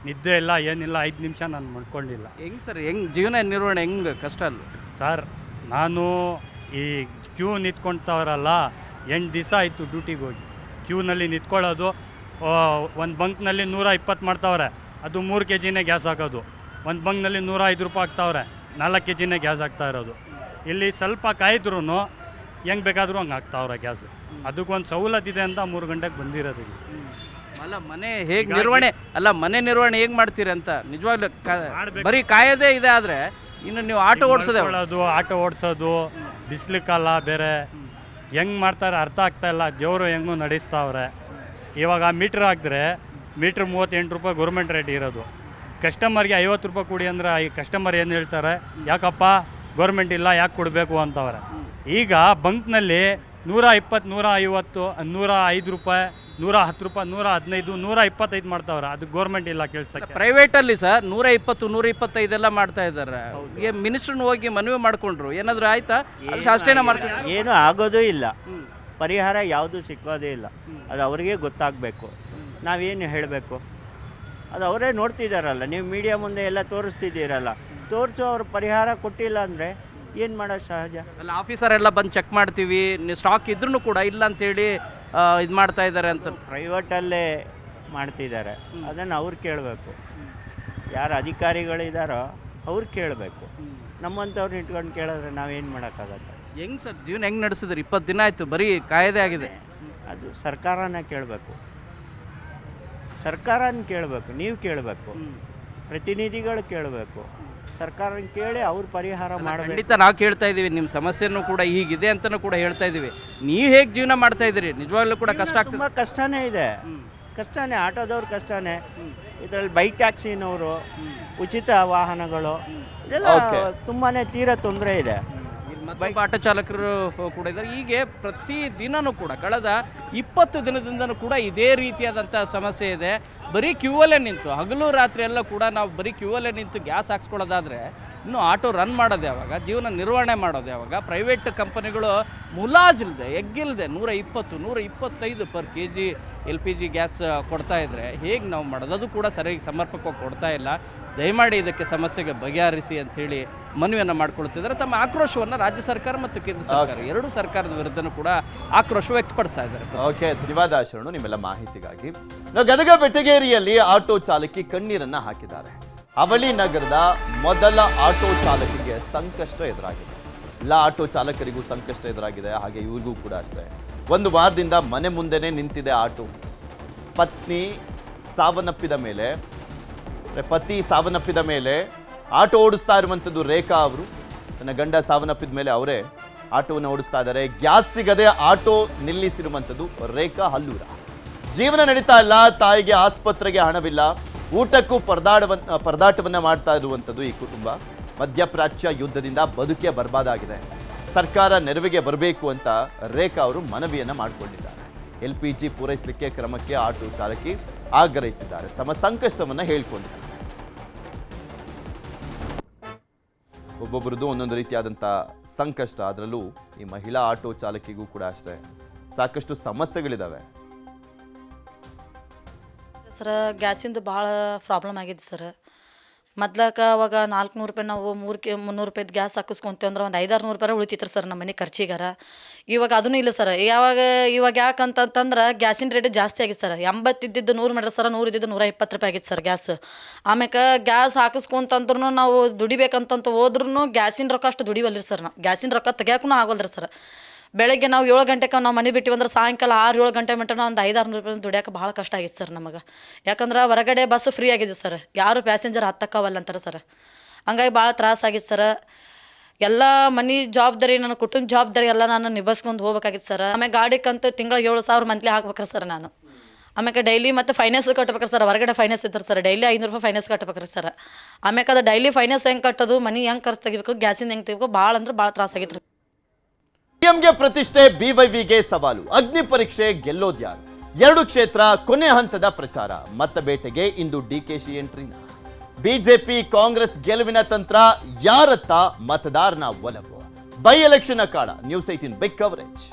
ನಿದ್ದೆ ಇಲ್ಲ, ಏನಿಲ್ಲ, 5 ನಿಮಿಷ ನಾನು ಮಾಡ್ಕೊಂಡಿಲ್ಲ. ಹೆಂಗೆ ಸರ್, ಹೆಂಗೆ ಜೀವನ ನಿರ್ವಹಣೆ ಹೆಂಗೆ ಕಷ್ಟ ಅಲ್ಲ ಸರ್? ನಾನು ಈ ಕ್ಯೂ ನಿಂತ್ಕೊಳ್ತಾವ್ರಲ್ಲ, 8 ದಿವಸ ಆಯಿತು ಡ್ಯೂಟಿಗೆ ಹೋಗಿ. ಕ್ಯೂನಲ್ಲಿ ನಿಂತ್ಕೊಳ್ಳೋದು. ಒಂದು ಬಂಕ್ನಲ್ಲಿ 120 ಮಾಡ್ತಾವ್ರೆ, ಅದು 3 kgನೇ ಗ್ಯಾಸ್ ಹಾಕೋದು. ಒಂದು ಬಂಕ್ನಲ್ಲಿ 105 ರೂಪಾಯಿ ಹಾಕ್ತಾವ್ರೆ, 4 kgನೇ ಗ್ಯಾಸ್ ಹಾಕ್ತಾ ಇರೋದು. ಇಲ್ಲಿ ಸ್ವಲ್ಪ ಕಾಯ್ದ್ರೂ ಹೆಂಗೆ ಬೇಕಾದರೂ ಹಂಗೆ ಹಾಕ್ತಾವ್ರೆ ಗ್ಯಾಸು. ಅದಕ್ಕೊಂದು ಸವಲತ್ತಿದೆ ಅಂತ 3 ಗಂಟೆಗೆ ಬಂದಿರೋದು. ಅಲ್ಲ, ಮನೆ ಹೇಗೆ ನಿರ್ವಹಣೆ ನಿರ್ವಹಣೆ ಹೇಗೆ ಮಾಡ್ತೀರಿ ಅಂತ ನಿಜವಾಗ್ಲೂ ಬರೀ ಕಾಯೋದೇ ಇದೆ. ಆದರೆ ಇನ್ನು ನೀವು ಆಟೋ ಓಡಿಸೋದು ಬಿಸಿಲು ಕಾಲ ಬೇರೆ, ಹೆಂಗೆ ಮಾಡ್ತಾರೆ ಅರ್ಥ ಆಗ್ತಾ ಇಲ್ಲ. ದೇವರು ಹೆಂಗೂ ನಡೆಸ್ತಾವ್ರೆ. ಇವಾಗ ಮೀಟ್ರ್ ಹಾಕಿದ್ರೆ ಮೀಟ್ರ್ 38 ರೂಪಾಯಿ ಗೌರ್ಮೆಂಟ್ ರೇಟ್ ಇರೋದು. ಕಸ್ಟಮರ್ಗೆ 50 ರೂಪಾಯಿ ಕೊಡಿ ಅಂದರೆ ಈ ಕಸ್ಟಮರ್ ಏನು ಹೇಳ್ತಾರೆ, ಯಾಕಪ್ಪ ಗೌರ್ಮೆಂಟ್ ಇಲ್ಲ, ಯಾಕೆ ಕೊಡಬೇಕು ಅಂತವ್ರೆ. ಈಗ ಬಂಕ್ನಲ್ಲಿ 120, 150, 105 ರೂಪಾಯಿ, 110 ರೂಪಾಯಿ, 115, 125 ಮಾಡ್ತಾವ್ರೆ. ಅದು ಗೌರ್ಮೆಂಟ್ ಇಲ್ಲ ಕೇಳ್ಸಕ್ಕೆ. ಪ್ರೈವೇಟಲ್ಲಿ ಸರ್ 120, 125 ಎಲ್ಲ ಮಾಡ್ತಾ ಇದ್ದಾರೆ. ಮಿನಿಸ್ಟ್ರನ್ನ ಹೋಗಿ ಮನವಿ ಮಾಡಿಕೊಂಡ್ರು, ಏನಾದರೂ ಆಯ್ತಾ? ಅಷ್ಟೇನ ಮಾಡ್ತಾರೆ, ಏನು ಆಗೋದೇ ಇಲ್ಲ. ಪರಿಹಾರ ಯಾವುದು ಸಿಕ್ಕೋದೇ ಇಲ್ಲ. ಅದು ಅವರಿಗೆ ಗೊತ್ತಾಗಬೇಕು. ನಾವೇನು ಹೇಳಬೇಕು? ಅದು ಅವರೇ ನೋಡ್ತಿದ್ದಾರಲ್ಲ, ನೀವು ಮೀಡಿಯಾ ಮುಂದೆ ಎಲ್ಲ ತೋರಿಸ್ತಿದ್ದೀರಲ್ಲ. ತೋರಿಸು, ಅವ್ರು ಪರಿಹಾರ ಕೊಟ್ಟಿಲ್ಲ ಅಂದರೆ ಏನು ಮಾಡೋದು ಸಹಜ ಅಲ್ಲ. ಆಫೀಸರ್ ಎಲ್ಲ ಬಂದು ಚೆಕ್ ಮಾಡ್ತೀವಿ, ಸ್ಟಾಕ್ ಇದ್ರೂ ಕೂಡ ಇಲ್ಲ ಅಂತೇಳಿ ಇದು ಮಾಡ್ತಾ ಇದ್ದಾರೆ ಅಂತ. ಪ್ರೈವೇಟಲ್ಲೇ ಮಾಡ್ತಿದ್ದಾರೆ. ಅದನ್ನು ಅವ್ರು ಕೇಳಬೇಕು. ಯಾರು ಅಧಿಕಾರಿಗಳಿದ್ದಾರೋ ಅವ್ರು ಕೇಳಬೇಕು. ನಮ್ಮಂಥವ್ರನ್ನ ಇಟ್ಕೊಂಡು ಕೇಳಿದ್ರೆ ನಾವೇನು ಮಾಡೋಕ್ಕಾಗತ್ತೆ? ಹೆಂಗೆ ಸರ್ ಜೀವನ ಹೆಂಗೆ ನಡೆಸಿದ್ರಿ? 20 ದಿನ ಆಯಿತು, ಬರೀ ಕಾಯದೇ ಆಗಿದೆ. ಅದು ಸರ್ಕಾರನ ಕೇಳಬೇಕು. ಸರ್ಕಾರನ ಕೇಳಬೇಕು, ನೀವು ಕೇಳಬೇಕು, ಪ್ರತಿನಿಧಿಗಳು ಕೇಳಬೇಕು. ಸರ್ಕಾರನ ಕೇಳಿ ಅವ್ರ ಪರಿಹಾರ ಮಾಡಬೇಕು. ಖಂಡಿತ ನಾವು ಕೇಳ್ತಾ ಇದ್ದೀವಿ, ನಿಮ್ಮ ಸಮಸ್ಯೆನೂ ಕೂಡ ಹೀಗಿದೆ ಅಂತಲೂ ಕೂಡ ಹೇಳ್ತಾ ಇದ್ದೀವಿ. ನೀವು ಹೇಗೆ ಜೀವನ ಮಾಡ್ತಾ ಇದ್ದೀರಿ? ನಿಜವಾಗ್ಲೂ ಕೂಡ ಕಷ್ಟ ಆಗ್ತದೆ. ತುಂಬ ಕಷ್ಟನೇ ಇದೆ, ಕಷ್ಟನೇ. ಆಟೋದವ್ರು ಕಷ್ಟನೇ. ಇದರಲ್ಲಿ ಬೈಕ್ ಟ್ಯಾಕ್ಸಿನವರು, ಉಚಿತ ವಾಹನಗಳು, ಇದೆಲ್ಲ ತುಂಬಾ ತೀರಾ ತೊಂದರೆ ಇದೆ. ಬೈಕ್ ಆಟೋ ಚಾಲಕರು ಕೂಡ ಇದ್ದಾರೆ. ಹೀಗೆ ಪ್ರತಿ ದಿನವೂ ಕೂಡ ಕಳೆದ 20 ದಿನದಿಂದನೂ ಕೂಡ ಇದೇ ರೀತಿಯಾದಂಥ ಸಮಸ್ಯೆ ಇದೆ. ಬರೀ ಕ್ಯೂವಲ್ಲೇ ನಿಂತು ಹಗಲು ರಾತ್ರಿ ಎಲ್ಲ ಕೂಡ ನಾವು ಬರೀ ಕ್ಯೂವಲ್ಲೇ ನಿಂತು ಗ್ಯಾಸ್ ಹಾಕ್ಸ್ಕೊಳ್ಳೋದಾದರೆ ಇನ್ನು ಆಟೋ ರನ್ ಮಾಡೋದು ಯಾವಾಗ? ಜೀವನ ನಿರ್ವಹಣೆ ಮಾಡೋದು ಯಾವಾಗ? ಪ್ರೈವೇಟ್ ಕಂಪನಿಗಳು ಮುಲಾಜಿಲ್ಲದೆ ಎಗ್ಗಿಲ್ಲದೆ 120, 125 per kg LPG ಗ್ಯಾಸ್ ಕೊಡ್ತಾ ಇದ್ದರೆ ಹೇಗೆ ನಾವು ಮಾಡೋದು? ಅದು ಕೂಡ ಸರಿಯಾಗಿ ಸಮರ್ಪಕವಾಗಿ ಕೊಡ್ತಾ ಇಲ್ಲ. ದಯಮಾಡಿ ಇದಕ್ಕೆ ಸಮಸ್ಯೆಗೆ ಬಗೆಹರಿಸಿ ಅಂಥೇಳಿ ಮನವಿಯನ್ನು ಮಾಡ್ಕೊಳ್ತಿದ್ದಾರೆ. ತಮ್ಮ ಆಕ್ರೋಶವನ್ನು ರಾಜ್ಯ ಸರ್ಕಾರ ಮತ್ತು ಕೇಂದ್ರ ಸರ್ಕಾರ ಎರಡೂ ಸರ್ಕಾರದ ವಿರುದ್ಧನೂ ಕೂಡ ಆಕ್ರೋಶ ವ್ಯಕ್ತಪಡಿಸ್ತಾ ಇದ್ದಾರೆ. ಓಕೆ, ಧನ್ಯವಾದ ಶರಣು ನಿಮ್ಮೆಲ್ಲ ಮಾಹಿತಿಗಾಗಿ. ಗದಗ ಬೆಟಗೇರಿಯಲ್ಲಿ ಆಟೋ ಚಾಲಕಿ ಕಣ್ಣೀರನ್ನ ಹಾಕಿದ್ದಾರೆ. ಅವಳಿ ನಗರದ ಮೊದಲ ಆಟೋ ಚಾಲಕಿಗೆ ಸಂಕಷ್ಟ ಎದುರಾಗಿದೆ. ಎಲ್ಲ ಆಟೋ ಚಾಲಕರಿಗೂ ಸಂಕಷ್ಟ ಎದುರಾಗಿದೆ, ಹಾಗೆ ಇವ್ರಿಗೂ ಕೂಡ ಅಷ್ಟೇ. 1 ವಾರದಿಂದ ಮನೆ ಮುಂದೆನೇ ನಿಂತಿದೆ ಆಟೋ. ಪತಿ ಸಾವನ್ನಪ್ಪಿದ ಮೇಲೆ ಆಟೋ ಓಡಿಸ್ತಾ ಇರುವಂಥದ್ದು ರೇಖಾ ಅವರು. ತನ್ನ ಗಂಡ ಸಾವನ್ನಪ್ಪಿದ ಮೇಲೆ ಅವರೇ ಆಟೋವನ್ನು ಓಡಿಸ್ತಾ ಇದ್ದಾರೆ. ಗ್ಯಾಸ್ ಸಿಗದೆ ಆಟೋ ನಿಲ್ಲಿಸಿರುವಂಥದ್ದು ರೇಖಾ ಹಲ್ಲೂರ. ಜೀವನ ನಡೀತಾ ಇಲ್ಲ, ತಾಯಿಗೆ ಆಸ್ಪತ್ರೆಗೆ ಹಣವಿಲ್ಲ, ಊಟಕ್ಕೂ ಪರದಾಟವನ್ನ ಮಾಡ್ತಾ ಇರುವಂಥದ್ದು ಈ ಕುಟುಂಬ. ಮಧ್ಯಪ್ರಾಚ್ಯ ಯುದ್ಧದಿಂದ ಬದುಕೇ ಬರ್ಬಾದಾಗಿದೆ. ಸರ್ಕಾರ ನೆರವಿಗೆ ಬರಬೇಕು ಅಂತ ರೇಖಾ ಅವರು ಮನವಿಯನ್ನ ಮಾಡಿಕೊಂಡಿದ್ದಾರೆ. LPG ಪೂರೈಸಲಿಕ್ಕೆ ಕ್ರಮಕ್ಕೆ ಆಟೋ ಚಾಲಕಿ ಆಗ್ರಹಿಸಿದ್ದಾರೆ. ತಮ್ಮ ಸಂಕಷ್ಟವನ್ನ ಹೇಳಿಕೊಂಡಿದ್ದಾರೆ. ಒಬ್ಬೊಬ್ಬರದ್ದು ಒಂದೊಂದು ರೀತಿಯಾದಂಥ ಸಂಕಷ್ಟ. ಅದರಲ್ಲೂ ಈ ಮಹಿಳಾ ಆಟೋ ಚಾಲಕಿಗೂ ಕೂಡ ಅಷ್ಟೇ ಸಾಕಷ್ಟು ಸಮಸ್ಯೆಗಳಿದ್ದಾವೆ. ಸರ ಗ್ಯಾಸಿಂದು ಭಾಳ ಪ್ರಾಬ್ಲಮ್ ಆಗಿದೆ ಸರ್. ಮೊದ್ಲಕ ಅವಾಗ 400 ರೂಪಾಯಿ ನಾವು 300 ರೂಪಾಯಿದು ಗ್ಯಾಸ್ ಹಾಕಿಸ್ಕೊಂತೀವಿ ಅಂದ್ರೆ ಒಂದು 500-600 ರೂಪಾಯಿ ಉಳಿತಿತ್ತು ಸರ್ ನಮ್ಮ ಮನೆ ಖರ್ಚಿಗಾರ. ಇವಾಗ ಅದೂ ಇಲ್ಲ ಸರ್. ಇವಾಗ ಯಾಕಂತಂದ್ರೆ ಗ್ಯಾಸಿನ ರೇಟ್ ಜಾಸ್ತಿ ಆಗಿದೆ ಸರ್. 80 ಇದ್ದಿದ್ದು 100 ಮಾಡ್ರಿ ಸರ್, 100 ಇದ್ದಿದ್ದು 120 ರೂಪಾಯಿ ಆಗಿತ್ತು ಸರ್ ಗ್ಯಾಸ್. ಆಮ್ಯಾಕೆ ಗ್ಯಾಸ್ ಹಾಕಿಸ್ಕೊಂತಂದ್ರೂ ನಾವು ದುಡಿಬೇಕಂತಂತ ಹೋದ್ರೂ ಗ್ಯಾಸಿನ ರೊಕ್ಕ ಅಷ್ಟು ದುಡಿವಲ್ರಿ ಸರ್. ನಾವು ಗ್ಯಾಸಿನ ರೊಕ್ಕ ತೆಗಿಯೋಕ್ಕೂ ಆಗಲ್ರಿ ಸರ್. ಬೆಳಗ್ಗೆ ನಾವು 7 ಗಂಟೆಗೆ ನಾವು ಮನೆ ಬಿಟ್ಟಿವಿ ಅಂದ್ರೆ ಸಾಯಂಕಾಲ 6-7 ಗಂಟೆ ಮಟ್ಟ ಒಂದು 500-600 ರೂಪಾಯಿ ದುಡಿಯೋಕೆ ಭಾಳ ಕಷ್ಟ ಆಗಿತ್ತು ಸರ್ ನಮಗೆ. ಯಾಕಂದ್ರೆ ಹೊರಗಡೆ ಬಸ್ ಫ್ರೀ ಆಗಿದೆ ಸರ್, ಯಾರು ಪ್ಯಾಸೆಂಜರ್ ಹತ್ತಕ್ಕವಲ್ಲ ಅಂತಾರೆ ಸರ್. ಹಂಗಾಗಿ ಭಾಳ ತ್ರಾಸಾಗಿತ್ತು ಸರ್. ಎಲ್ಲ ಮನೆ ಜವಾಬ್ದಾರಿ, ನನ್ನ ಕುಟುಂಬ ಜವಾಬ್ದಾರಿ ಎಲ್ಲ ನಾನು ನಿಭಾಯಿಸ್ಕೊಂಡು ಹೋಗ್ಬೇಕಾಗಿತ್ತು ಸರ್. ಆಮೇಲೆ ಗಾಡಿಗಂತೂ ತಿಂಗಳ 7,000 ಮಂತ್ಲಿ ಹಾಕ್ಬೇಕ್ರಿ ಸರ್ ನಾನು. ಆಮೇಲೆ ಡೈಲಿ ಮತ್ತು ಫೈನಾನ್ಸ್ ಕಟ್ಬೇಕ್ರಿ ಸರ್. ಹೊರಗಡೆ ಫೈನಾನ್ಸ್ ಇದ್ದಾರೆ ಸರ್, ಡೈಲಿ 500 ರೂಪಾಯಿ ಫೈನಾನ್ಸ್ ಕಟ್ಬೇಕ್ರಿ ಸರ್. ಆಮೇಲೆ ಅದು ಡೈಲಿ ಫೈನಾನ್ಸ್ ಹೆಂಗೆ ಕಟ್ಟೋದು, ಮನೆ ಹೆಂಗೆ ಖರ್ಚು ತೆಗಿಬೇಕು, ಗ್ಯಾಸಿಂದ ಹೆಂಗೆ ತೆಗಿಬೇಕು, ಭಾಳ ಅಂದ್ರೆ ಭಾಳ ತ್ರಾಸಾಗಿತ್ತು. ಸಿಎಂಗೆ ಪ್ರತಿಷ್ಠೆ, ಬಿವೈವಿಗೆ ಸವಾಲು. ಅಗ್ನಿ ಪರೀಕ್ಷೆ ಗೆಲ್ಲೋದ್ಯಾರು? 2 ಕ್ಷೇತ್ರ ಕೊನೆ ಹಂತದ ಪ್ರಚಾರ. ಮತ ಬೇಟೆಗೆ ಇಂದು ಡಿಕೆಶಿ ಎಂಟ್ರಿನ. ಬಿಜೆಪಿ ಕಾಂಗ್ರೆಸ್ ಗೆಲುವಿನ ತಂತ್ರ ಯಾರತ್ತ ಮತದಾರನ ಒಲವು? ಬೈ ಎಲೆಕ್ಷನ್ ಅಖಾಡ. News 18 big coverage.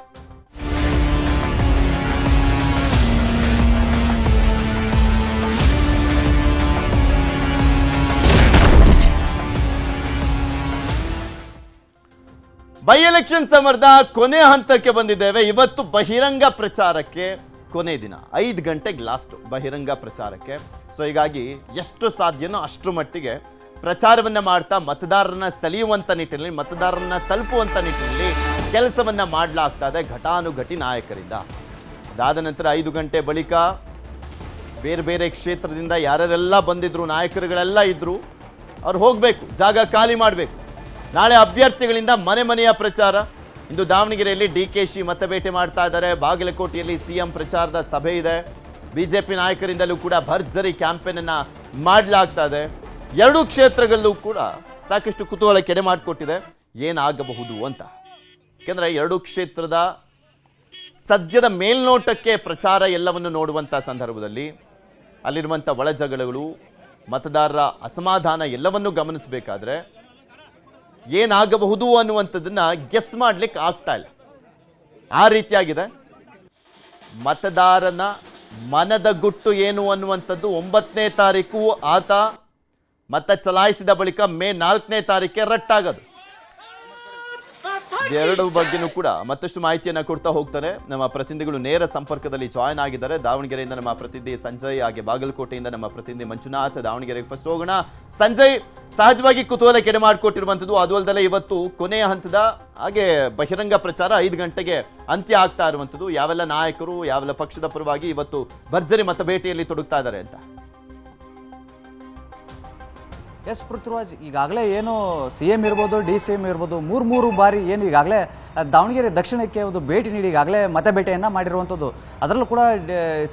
By election ಸಮರದ ಕೊನೆ ಹಂತಕ್ಕೆ ಬಂದಿದ್ದೇವೆ. ಇವತ್ತು ಬಹಿರಂಗ ಪ್ರಚಾರಕ್ಕೆ ಕೊನೆ ದಿನ, 5 ಗಂಟೆಗೆ ಲಾಸ್ಟ್ ಬಹಿರಂಗ ಪ್ರಚಾರಕ್ಕೆ. ಸೊ ಹೀಗಾಗಿ ಎಷ್ಟು ಸಾಧ್ಯನೋ ಅಷ್ಟರ ಮಟ್ಟಿಗೆ ಪ್ರಚಾರವನ್ನ ಮಾಡ್ತಾ ಮತದಾರರನ್ನ ಸೆಳೆಯುವಂಥ ನಿಟ್ಟಿನಲ್ಲಿ, ಮತದಾರರನ್ನ ತಲುಪುವಂಥ ನಿಟ್ಟಿನಲ್ಲಿ ಕೆಲಸವನ್ನ ಮಾಡಲಾಗ್ತಾ ಇದೆ ಘಟಾನುಘಟಿ ನಾಯಕರಿಂದ. ಅದಾದ ನಂತರ 5 ಗಂಟೆ ಬಳಿಕ ಬೇರೆ ಬೇರೆ ಕ್ಷೇತ್ರದಿಂದ ಯಾರ್ಯಾರೆಲ್ಲ ಬಂದಿದ್ರು, ನಾಯಕರುಗಳೆಲ್ಲ ಇದ್ರು, ಅವ್ರು ಹೋಗಬೇಕು, ಜಾಗ ಖಾಲಿ ಮಾಡಬೇಕು. ನಾಳೆ ಅಭ್ಯರ್ಥಿಗಳಿಂದ ಮನೆ ಮನೆಯ ಪ್ರಚಾರ. ಇಂದು ದಾವಣಗೆರೆಯಲ್ಲಿ ಡಿಕೆಶಿ ಮತಬೇಟೆ ಮಾಡ್ತಾ ಇದ್ದಾರೆ. ಬಾಗಲಕೋಟೆಯಲ್ಲಿ ಸಿಎಂ ಪ್ರಚಾರದ ಸಭೆ ಇದೆ. ಬಿಜೆಪಿ ನಾಯಕರಿಂದಲೂ ಕೂಡ ಭರ್ಜರಿ ಕ್ಯಾಂಪೇನ್ ಅನ್ನ ಮಾಡಲಾಗ್ತಾ ಇದೆ. 2 ಕ್ಷೇತ್ರಗಳಲ್ಲೂ ಕೂಡ ಸಾಕಷ್ಟು ಕುತೂಹಲ ಕೆಡೆ ಮಾಡಿಕೊಟ್ಟಿದೆ ಏನಾಗಬಹುದು ಅಂತ. ಯಾಕೆಂದ್ರೆ 2 ಕ್ಷೇತ್ರದ ಸದ್ಯದ ಮೇಲ್ನೋಟಕ್ಕೆ ಪ್ರಚಾರ ಎಲ್ಲವನ್ನು ನೋಡುವಂಥ ಸಂದರ್ಭದಲ್ಲಿ ಅಲ್ಲಿರುವಂಥ ಒಳಜಗಳಗಳು, ಮತದಾರರ ಅಸಮಾಧಾನ ಎಲ್ಲವನ್ನೂ ಗಮನಿಸಬೇಕಾದ್ರೆ ಏನಾಗಬಹುದು ಅನ್ನುವಂಥದ್ದನ್ನ ಗೆಸ್ ಮಾಡ್ಲಿಕ್ಕೆ ಆಗ್ತಾ ಇಲ್ಲ. ಆ ರೀತಿಯಾಗಿದೆ. ಮತದಾರನ ಮನದ ಗುಟ್ಟು ಏನು ಅನ್ನುವಂಥದ್ದು 9ನೇ ತಾರೀಕು ಆತ ಮತ ಚಲಾಯಿಸಿದ ಬಳಿಕ ಮೇ 4ನೇ ತಾರೀಕೆ ರಟ್ಟಾಗದು. ಎರಡು ಬಗ್ಗೆನೂ ಕೂಡ ಮತ್ತಷ್ಟು ಮಾಹಿತಿಯನ್ನು ಕೊಡ್ತಾ ಹೋಗ್ತಾರೆ ನಮ್ಮ ಪ್ರತಿನಿಧಿಗಳು. ನೇರ ಸಂಪರ್ಕದಲ್ಲಿ ಜಾಯ್ನ್ ಆಗಿದ್ದಾರೆ. ದಾವಣಗೆರೆಯಿಂದ ನಮ್ಮ ಪ್ರತಿನಿಧಿ ಸಂಜಯ್, ಹಾಗೆ ಬಾಗಲಕೋಟೆಯಿಂದ ನಮ್ಮ ಪ್ರತಿನಿಧಿ ಮಂಜುನಾಥ್. ದಾವಣಗೆರೆಗೆ ಫಸ್ಟ್ ಹೋಗೋಣ. ಸಂಜಯ್, ಸಹಜವಾಗಿ ಕುತೂಹಲ ಕೆಡೆ ಮಾಡಿಕೊಟ್ಟಿರುವಂಥದ್ದು, ಅದು ಅಲ್ಲದೆ ಇವತ್ತು ಕೊನೆಯ ಹಂತದ ಹಾಗೆ ಬಹಿರಂಗ ಪ್ರಚಾರ 5 ಗಂಟೆಗೆ ಅಂತ್ಯ ಆಗ್ತಾ ಇರುವಂಥದ್ದು. ಯಾವೆಲ್ಲ ನಾಯಕರು, ಯಾವೆಲ್ಲ ಪಕ್ಷದ ಪರವಾಗಿ ಇವತ್ತು ಭರ್ಜರಿ ಮತಬೇಟೆಯಲ್ಲಿ ತೊಡಗ್ತಾ ಇದ್ದಾರೆ ಅಂತ? ಎಸ್ ಪೃಥ್ವಿರಾಜ್, ಈಗಾಗಲೇ ಏನು CM ಇರ್ಬೋದು, DCM ಇರ್ಬೋದು, 3 ಬಾರಿ ಏನು ಈಗಾಗಲೇ ದಾವಣಗೆರೆ ದಕ್ಷಿಣಕ್ಕೆ ಒಂದು ಭೇಟಿ ನೀಡಿ ಈಗಾಗಲೇ ಮತಬೇಟೆಯನ್ನು ಮಾಡಿರುವಂಥದ್ದು. ಅದರಲ್ಲೂ ಕೂಡ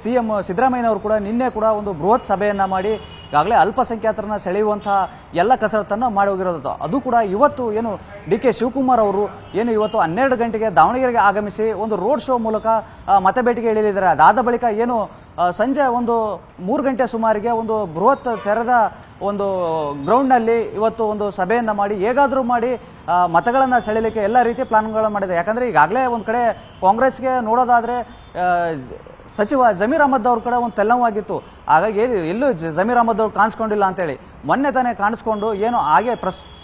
CM ಸಿದ್ದರಾಮಯ್ಯನವರು ಕೂಡ ನಿನ್ನೆ ಕೂಡ ಒಂದು ಬೃಹತ್ ಸಭೆಯನ್ನು ಮಾಡಿ ಈಗಾಗಲೇ ಅಲ್ಪಸಂಖ್ಯಾತರನ್ನ ಸೆಳೆಯುವಂತಹ ಎಲ್ಲ ಕಸರತ್ತನ್ನು ಮಾಡಿ ಹೋಗಿರೋದು. ಅದು ಕೂಡ ಇವತ್ತು ಏನು DK ಶಿವಕುಮಾರ್ ಅವರು ಏನು ಇವತ್ತು 12 ಗಂಟೆಗೆ ದಾವಣಗೆರೆಗೆ ಆಗಮಿಸಿ ಒಂದು ರೋಡ್ ಶೋ ಮೂಲಕ ಮತಬೇಟೆಗೆ ಇಳಿಯಲಿದ್ದಾರೆ. ಅದಾದ ಬಳಿಕ ಏನು ಸಂಜೆ ಒಂದು 3 ಗಂಟೆ ಸುಮಾರಿಗೆ ಒಂದು ಬೃಹತ್ ತೆರೆದ ಒಂದು ಗ್ರೌಂಡ್ನಲ್ಲಿ ಇವತ್ತು ಒಂದು ಸಭೆಯನ್ನು ಮಾಡಿ ಹೇಗಾದರೂ ಮಾಡಿ ಮತಗಳನ್ನು ಸೆಳೆಯಲಿಕ್ಕೆ ಎಲ್ಲ ರೀತಿಯ ಪ್ಲಾನ್ಗಳನ್ನು ಮಾಡಿದೆ. ಯಾಕಂದರೆ ಈಗಾಗಲೇ ಒಂದು ಕಡೆ ಕಾಂಗ್ರೆಸ್ಗೆ ನೋಡೋದಾದರೆ ಸಚಿವ ಜಮೀರ್ ಅಹಮದ್ ಅವ್ರ ಕಡೆ ಒಂದು ತೆಲ್ಲವಾಗಿತ್ತು. ಹಾಗಾಗಿ ಎಲ್ಲೂ ಜಮೀರ್ ಅಹಮದ್ ಅವ್ರು ಕಾಣಿಸ್ಕೊಂಡಿಲ್ಲ ಅಂತೇಳಿ ಮೊನ್ನೆ ತಾನೇ ಕಾಣಿಸ್ಕೊಂಡು ಏನು ಹಾಗೆ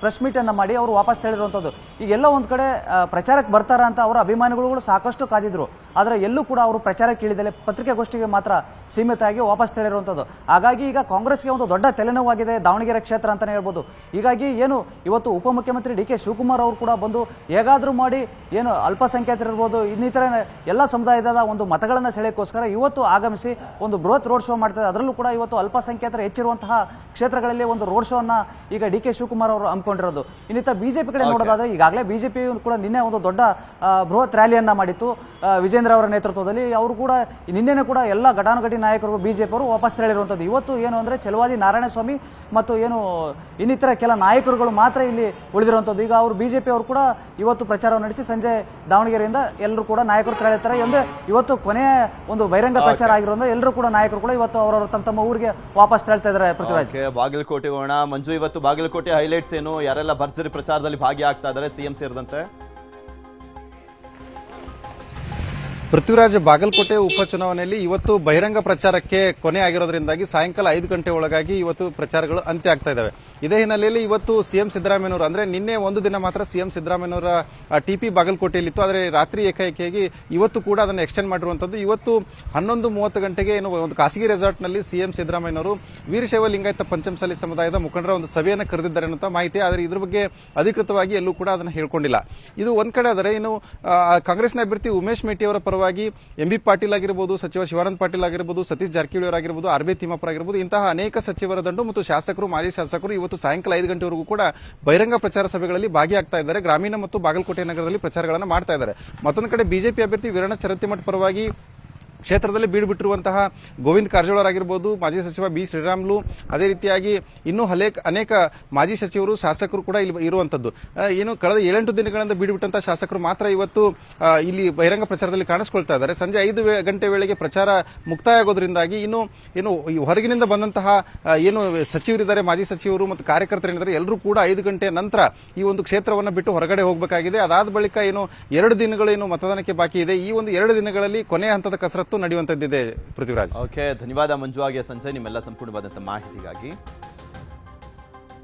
ಪ್ರೆಸ್ ಮೀಟನ್ನು ಮಾಡಿ ಅವರು ವಾಪಸ್ ತೆಳಿರುವಂಥದ್ದು. ಈಗೆಲ್ಲ ಒಂದು ಕಡೆ ಪ್ರಚಾರಕ್ಕೆ ಬರ್ತಾರ ಅಂತ ಅವರ ಅಭಿಮಾನಿಗಳು ಸಾಕಷ್ಟು ಕಾದಿದ್ರು. ಆದರೆ ಎಲ್ಲೂ ಕೂಡ ಅವರು ಪ್ರಚಾರಕ್ಕೆ ಇಳಿದಲೆ ಪತ್ರಿಕಾಗೋಷ್ಠಿಗೆ ಮಾತ್ರ ಸೀಮಿತ ಆಗಿ ವಾಪಸ್ ತೆಳಿರುವಂಥದ್ದು. ಹಾಗಾಗಿ ಈಗ ಕಾಂಗ್ರೆಸ್ಗೆ ಒಂದು ದೊಡ್ಡ ತಲೆನೋವಾಗಿದೆ ದಾವಣಗೆರೆ ಕ್ಷೇತ್ರ ಅಂತಲೇ ಹೇಳ್ಬೋದು. ಹೀಗಾಗಿ ಏನು ಇವತ್ತು ಉಪಮುಖ್ಯಮಂತ್ರಿ DK ಶಿವಕುಮಾರ್ ಅವರು ಕೂಡ ಬಂದು ಹೇಗಾದರೂ ಮಾಡಿ ಏನು ಅಲ್ಪಸಂಖ್ಯಾತರಿರ್ಬೋದು, ಇನ್ನಿತರ ಎಲ್ಲ ಸಮುದಾಯದ ಒಂದು ಮತಗಳನ್ನು ಸೆಳೆಯೋಕ್ಕೋಸ್ಕರ ಇವತ್ತು ಆಗಮಿಸಿ ಒಂದು ಬೃಹತ್ ರೋಡ್ ಶೋ ಮಾಡ್ತಾರೆ. ಅದರಲ್ಲೂ ಕೂಡ ಇವತ್ತು ಅಲ್ಪಸಂಖ್ಯಾತರ ಹೆಚ್ಚಿರುವಂತಹ ಕ್ಷೇತ್ರಗಳಲ್ಲಿ ಒಂದು ರೋಡ್ ಶೋ ಅನ್ನ ಈಗ DK ಶಿವಕುಮಾರ್ ಅವರು ಹಮ್ಮಿಕೊಂಡಿರೋದು. ಇನ್ನಿತ ಬಿಜೆಪಿ ಕಡೆ ನೋಡೋದಾದ್ರೆ ಈಗಾಗಲೇ ಬಿಜೆಪಿ ಕೂಡ ನಿನ್ನೆ ಒಂದು ದೊಡ್ಡ ಬೃಹತ್ ರ್ಯಾಲಿಯನ್ನ ಮಾಡಿತ್ತು ವಿಜೇಂದ್ರ ಅವರ ನೇತೃತ್ವದಲ್ಲಿ. ಅವರು ಕೂಡ ನಿನ್ನೆನೇ ಕೂಡ ಎಲ್ಲ ಘಟಾನುಘಟಿ ನಾಯಕರು ಬಿಜೆಪಿ ಅವರು ವಾಪಸ್ ತೆರಳಿರುವಂಥದ್ದು. ಇವತ್ತು ಏನು ಅಂದರೆ ಛಲವಾದಿ ನಾರಾಯಣಸ್ವಾಮಿ ಮತ್ತು ಏನು ಇನ್ನಿತರ ಕೆಲ ನಾಯಕರುಗಳು ಮಾತ್ರ ಇಲ್ಲಿ ಉಳಿದಿರುವಂಥದ್ದು. ಈಗ ಅವರು ಬಿಜೆಪಿ ಅವರು ಕೂಡ ಇವತ್ತು ಪ್ರಚಾರವನ್ನು ನಡೆಸಿ ಸಂಜೆ ದಾವಣಗೆರೆಯಿಂದ ಎಲ್ಲರೂ ಕೂಡ ನಾಯಕರು ತೆರಳಿರ್ತಾರೆ. ಅಂದರೆ ಇವತ್ತು ಕೊನೆಯ ಒಂದು ಬಹಿರಂಗ ಪ್ರಚಾರ ಆಗಿರೋದ್ರಿಂದ ಎಲ್ಲರೂ ಕೂಡ ನಾಯಕರು ಕೂಡ ಇವತ್ತು ಅವರವರು ತಮ್ಮ ಊರಿಗೆ ವಾಪಸ್ ತೆರಳ್ತಾ ಇದ್ದಾರೆ. ಪೃಥ್ವಿರಾಜ್, ಬಾಗಲಕೋಟೆಗೆ ಹೋಗೋಣ. ಮಂಜು, ಇವತ್ತು ಬಾಗಲಕೋಟೆ ಹೈಲೈಟ್ಸ್ ಏನು? ಯಾರೆಲ್ಲ ಭರ್ಜರಿ ಪ್ರಚಾರದಲ್ಲಿ ಭಾಗಿಯಾಗ್ತಾ ಇದ್ದಾರೆ, ಸಿಎಂ ಸೇರಿದಂತೆ? ಪೃಥ್ವಿರಾಜ್, ಬಾಗಲಕೋಟೆ ಉಪಚುನಾವಣೆಯಲ್ಲಿ ಇವತ್ತು ಬಹಿರಂಗ ಪ್ರಚಾರಕ್ಕೆ ಕೊನೆ ಆಗಿರೋದ್ರಿಂದಾಗಿ ಸಾಯಂಕಾಲ 5 ಗಂಟೆ ಒಳಗಾಗಿ ಇವತ್ತು ಪ್ರಚಾರಗಳು ಅಂತ್ಯ ಆಗ್ತಾ ಇದ್ದಾವೆ. ಇದೇ ಹಿನ್ನೆಲೆಯಲ್ಲಿ ಇವತ್ತು ಸಿಎಂ ಸಿದ್ದರಾಮಯ್ಯನವರು ಅಂದ್ರೆ ನಿನ್ನೆ ಒಂದು ದಿನ ಮಾತ್ರ ಸಿಎಂ ಸಿದ್ದರಾಮಯ್ಯನವರ ಟಿಪಿ ಬಾಗಲಕೋಟೆಯಲ್ಲಿತ್ತು. ಆದರೆ ರಾತ್ರಿ ಏಕಾಏಕಿಯಾಗಿ ಇವತ್ತು ಕೂಡ ಅದನ್ನು ಎಕ್ಸ್ಟೆಂಡ್ ಮಾಡಿರುವಂತದ್ದು. ಇವತ್ತು 11:30 ಗಂಟೆಗೆ ಏನು ಒಂದು ಖಾಸಗಿ ರೆಸಾರ್ಟ್ನಲ್ಲಿ ಸಿಎಂ ಸಿದ್ದರಾಮಯ್ಯನವರು ವೀರಶೈವ ಲಿಂಗಾಯತ ಪಂಚಮಸಾಲಿ ಸಮುದಾಯದ ಮುಖಂಡರ ಒಂದು ಸಭೆಯನ್ನು ಕರೆದಿದ್ದಾರೆ ಅನ್ನುವಂಥ ಮಾಹಿತಿ. ಆದರೆ ಇದ್ರ ಬಗ್ಗೆ ಅಧಿಕೃತವಾಗಿ ಎಲ್ಲೂ ಕೂಡ ಅದನ್ನು ಹೇಳ್ಕೊಂಡಿಲ್ಲ. ಇದು ಒಂದ್ ಕಡೆ ಆದರೆ ಇನ್ನು ಕಾಂಗ್ರೆಸ್ನ ಅಭ್ಯರ್ಥಿ ಉಮೇಶ್ ಮೇಟಿ ಅವರ ಪರವಾಗಿ ಎಂಬಿ ಪಾಟೀಲ್ ಆಗಿರಬಹುದು, ಸಚಿವ ಶಿವಾನಂದ ಪಾಟೀಲ್ ಆಗಿರಬಹುದು, ಸತೀಶ್ ಜಾರಕಿಹೊಳಿ ಅವರಾಗಿರಬಹುದು, ಆರ್ ಬಿ ತಿಮ್ಮಪ್ಪ ಆಗಿರಬಹುದು, ಇಂತಹ ಅನೇಕ ಸಚಿವರ ದಂಡು ಮತ್ತು ಶಾಸಕರು, ಮಾಜಿ ಶಾಸಕರು ಇವತ್ತು ಸಾಯಂಕಾಲ 5 ಗಂಟೆವರೆಗೂ ಕೂಡ ಬಹಿರಂಗ ಪ್ರಚಾರ ಸಭೆಗಳಲ್ಲಿ ಭಾಗಿಯಾಗ್ತಾ ಇದ್ದಾರೆ. ಗ್ರಾಮೀಣ ಮತ್ತು ಬಾಗಲಕೋಟೆ ನಗರದಲ್ಲಿ ಪ್ರಚಾರಗಳನ್ನು ಮಾಡ್ತಾ ಇದ್ದಾರೆ. ಮತ್ತೊಂದು ಕಡೆ ಬಿಜೆಪಿ ಅಭ್ಯರ್ಥಿ ವೀರಣ್ಣ ಚರಂತಿಮಠ್ ಪರವಾಗಿ ಕ್ಷೇತ್ರದಲ್ಲಿ ಬೀಡುಬಿಟ್ಟಿರುವಂತಹ ಗೋವಿಂದ ಕಾರಜೋಳ ಆಗಿರಬಹುದು, ಮಾಜಿ ಸಚಿವ ಬಿ ಶ್ರೀರಾಮ್ಲು, ಅದೇ ರೀತಿಯಾಗಿ ಇನ್ನೂ ಅನೇಕ ಮಾಜಿ ಸಚಿವರು, ಶಾಸಕರು ಕೂಡ ಇಲ್ಲಿ ಇರುವಂತದ್ದು. ಏನು ಕಳೆದ 7-8 ದಿನಗಳಿಂದ ಬೀಡುಬಿಟ್ಟಂತಹ ಶಾಸಕರು ಮಾತ್ರ ಇವತ್ತು ಇಲ್ಲಿ ಬಹಿರಂಗ ಪ್ರಚಾರದಲ್ಲಿ ಕಾಣಿಸಿಕೊಳ್ತಾ ಇದ್ದಾರೆ. ಸಂಜೆ 5 ಗಂಟೆ ವೇಳೆಗೆ ಪ್ರಚಾರ ಮುಕ್ತಾಯ ಆಗೋದ್ರಿಂದಾಗಿ ಏನು ಹೊರಗಿನಿಂದ ಬಂದಂತಹ ಏನು ಸಚಿವರಿದ್ದಾರೆ, ಮಾಜಿ ಸಚಿವರು ಮತ್ತು ಕಾರ್ಯಕರ್ತರೇನಿದ್ದಾರೆ, ಎಲ್ಲರೂ ಕೂಡ 5 ಗಂಟೆ ನಂತರ ಈ ಒಂದು ಕ್ಷೇತ್ರವನ್ನು ಬಿಟ್ಟು ಹೊರಗಡೆ ಹೋಗಬೇಕಾಗಿದೆ. ಅದಾದ ಬಳಿಕ ಏನು 2 ದಿನಗಳೇನು ಮತದಾನಕ್ಕೆ ಬಾಕಿ ಇದೆ, ಈ ಒಂದು 2 ದಿನಗಳಲ್ಲಿ ಕೊನೆಯ ಹಂತದ ಕಸರತ್ತು ನಡೆಯುವಂತದ್ದಿದೆ. ಪೃಥ್ವಿರಾಜ್, ಓಕೆ, ಧನ್ಯವಾದ ಮಂಜು. ಹಾಗೆ ಸಂಜಯ್, ನಿಮ್ಮೆಲ್ಲ ಸಂಪೂರ್ಣವಾದಂಥ ಮಾಹಿತಿಗಾಗಿ.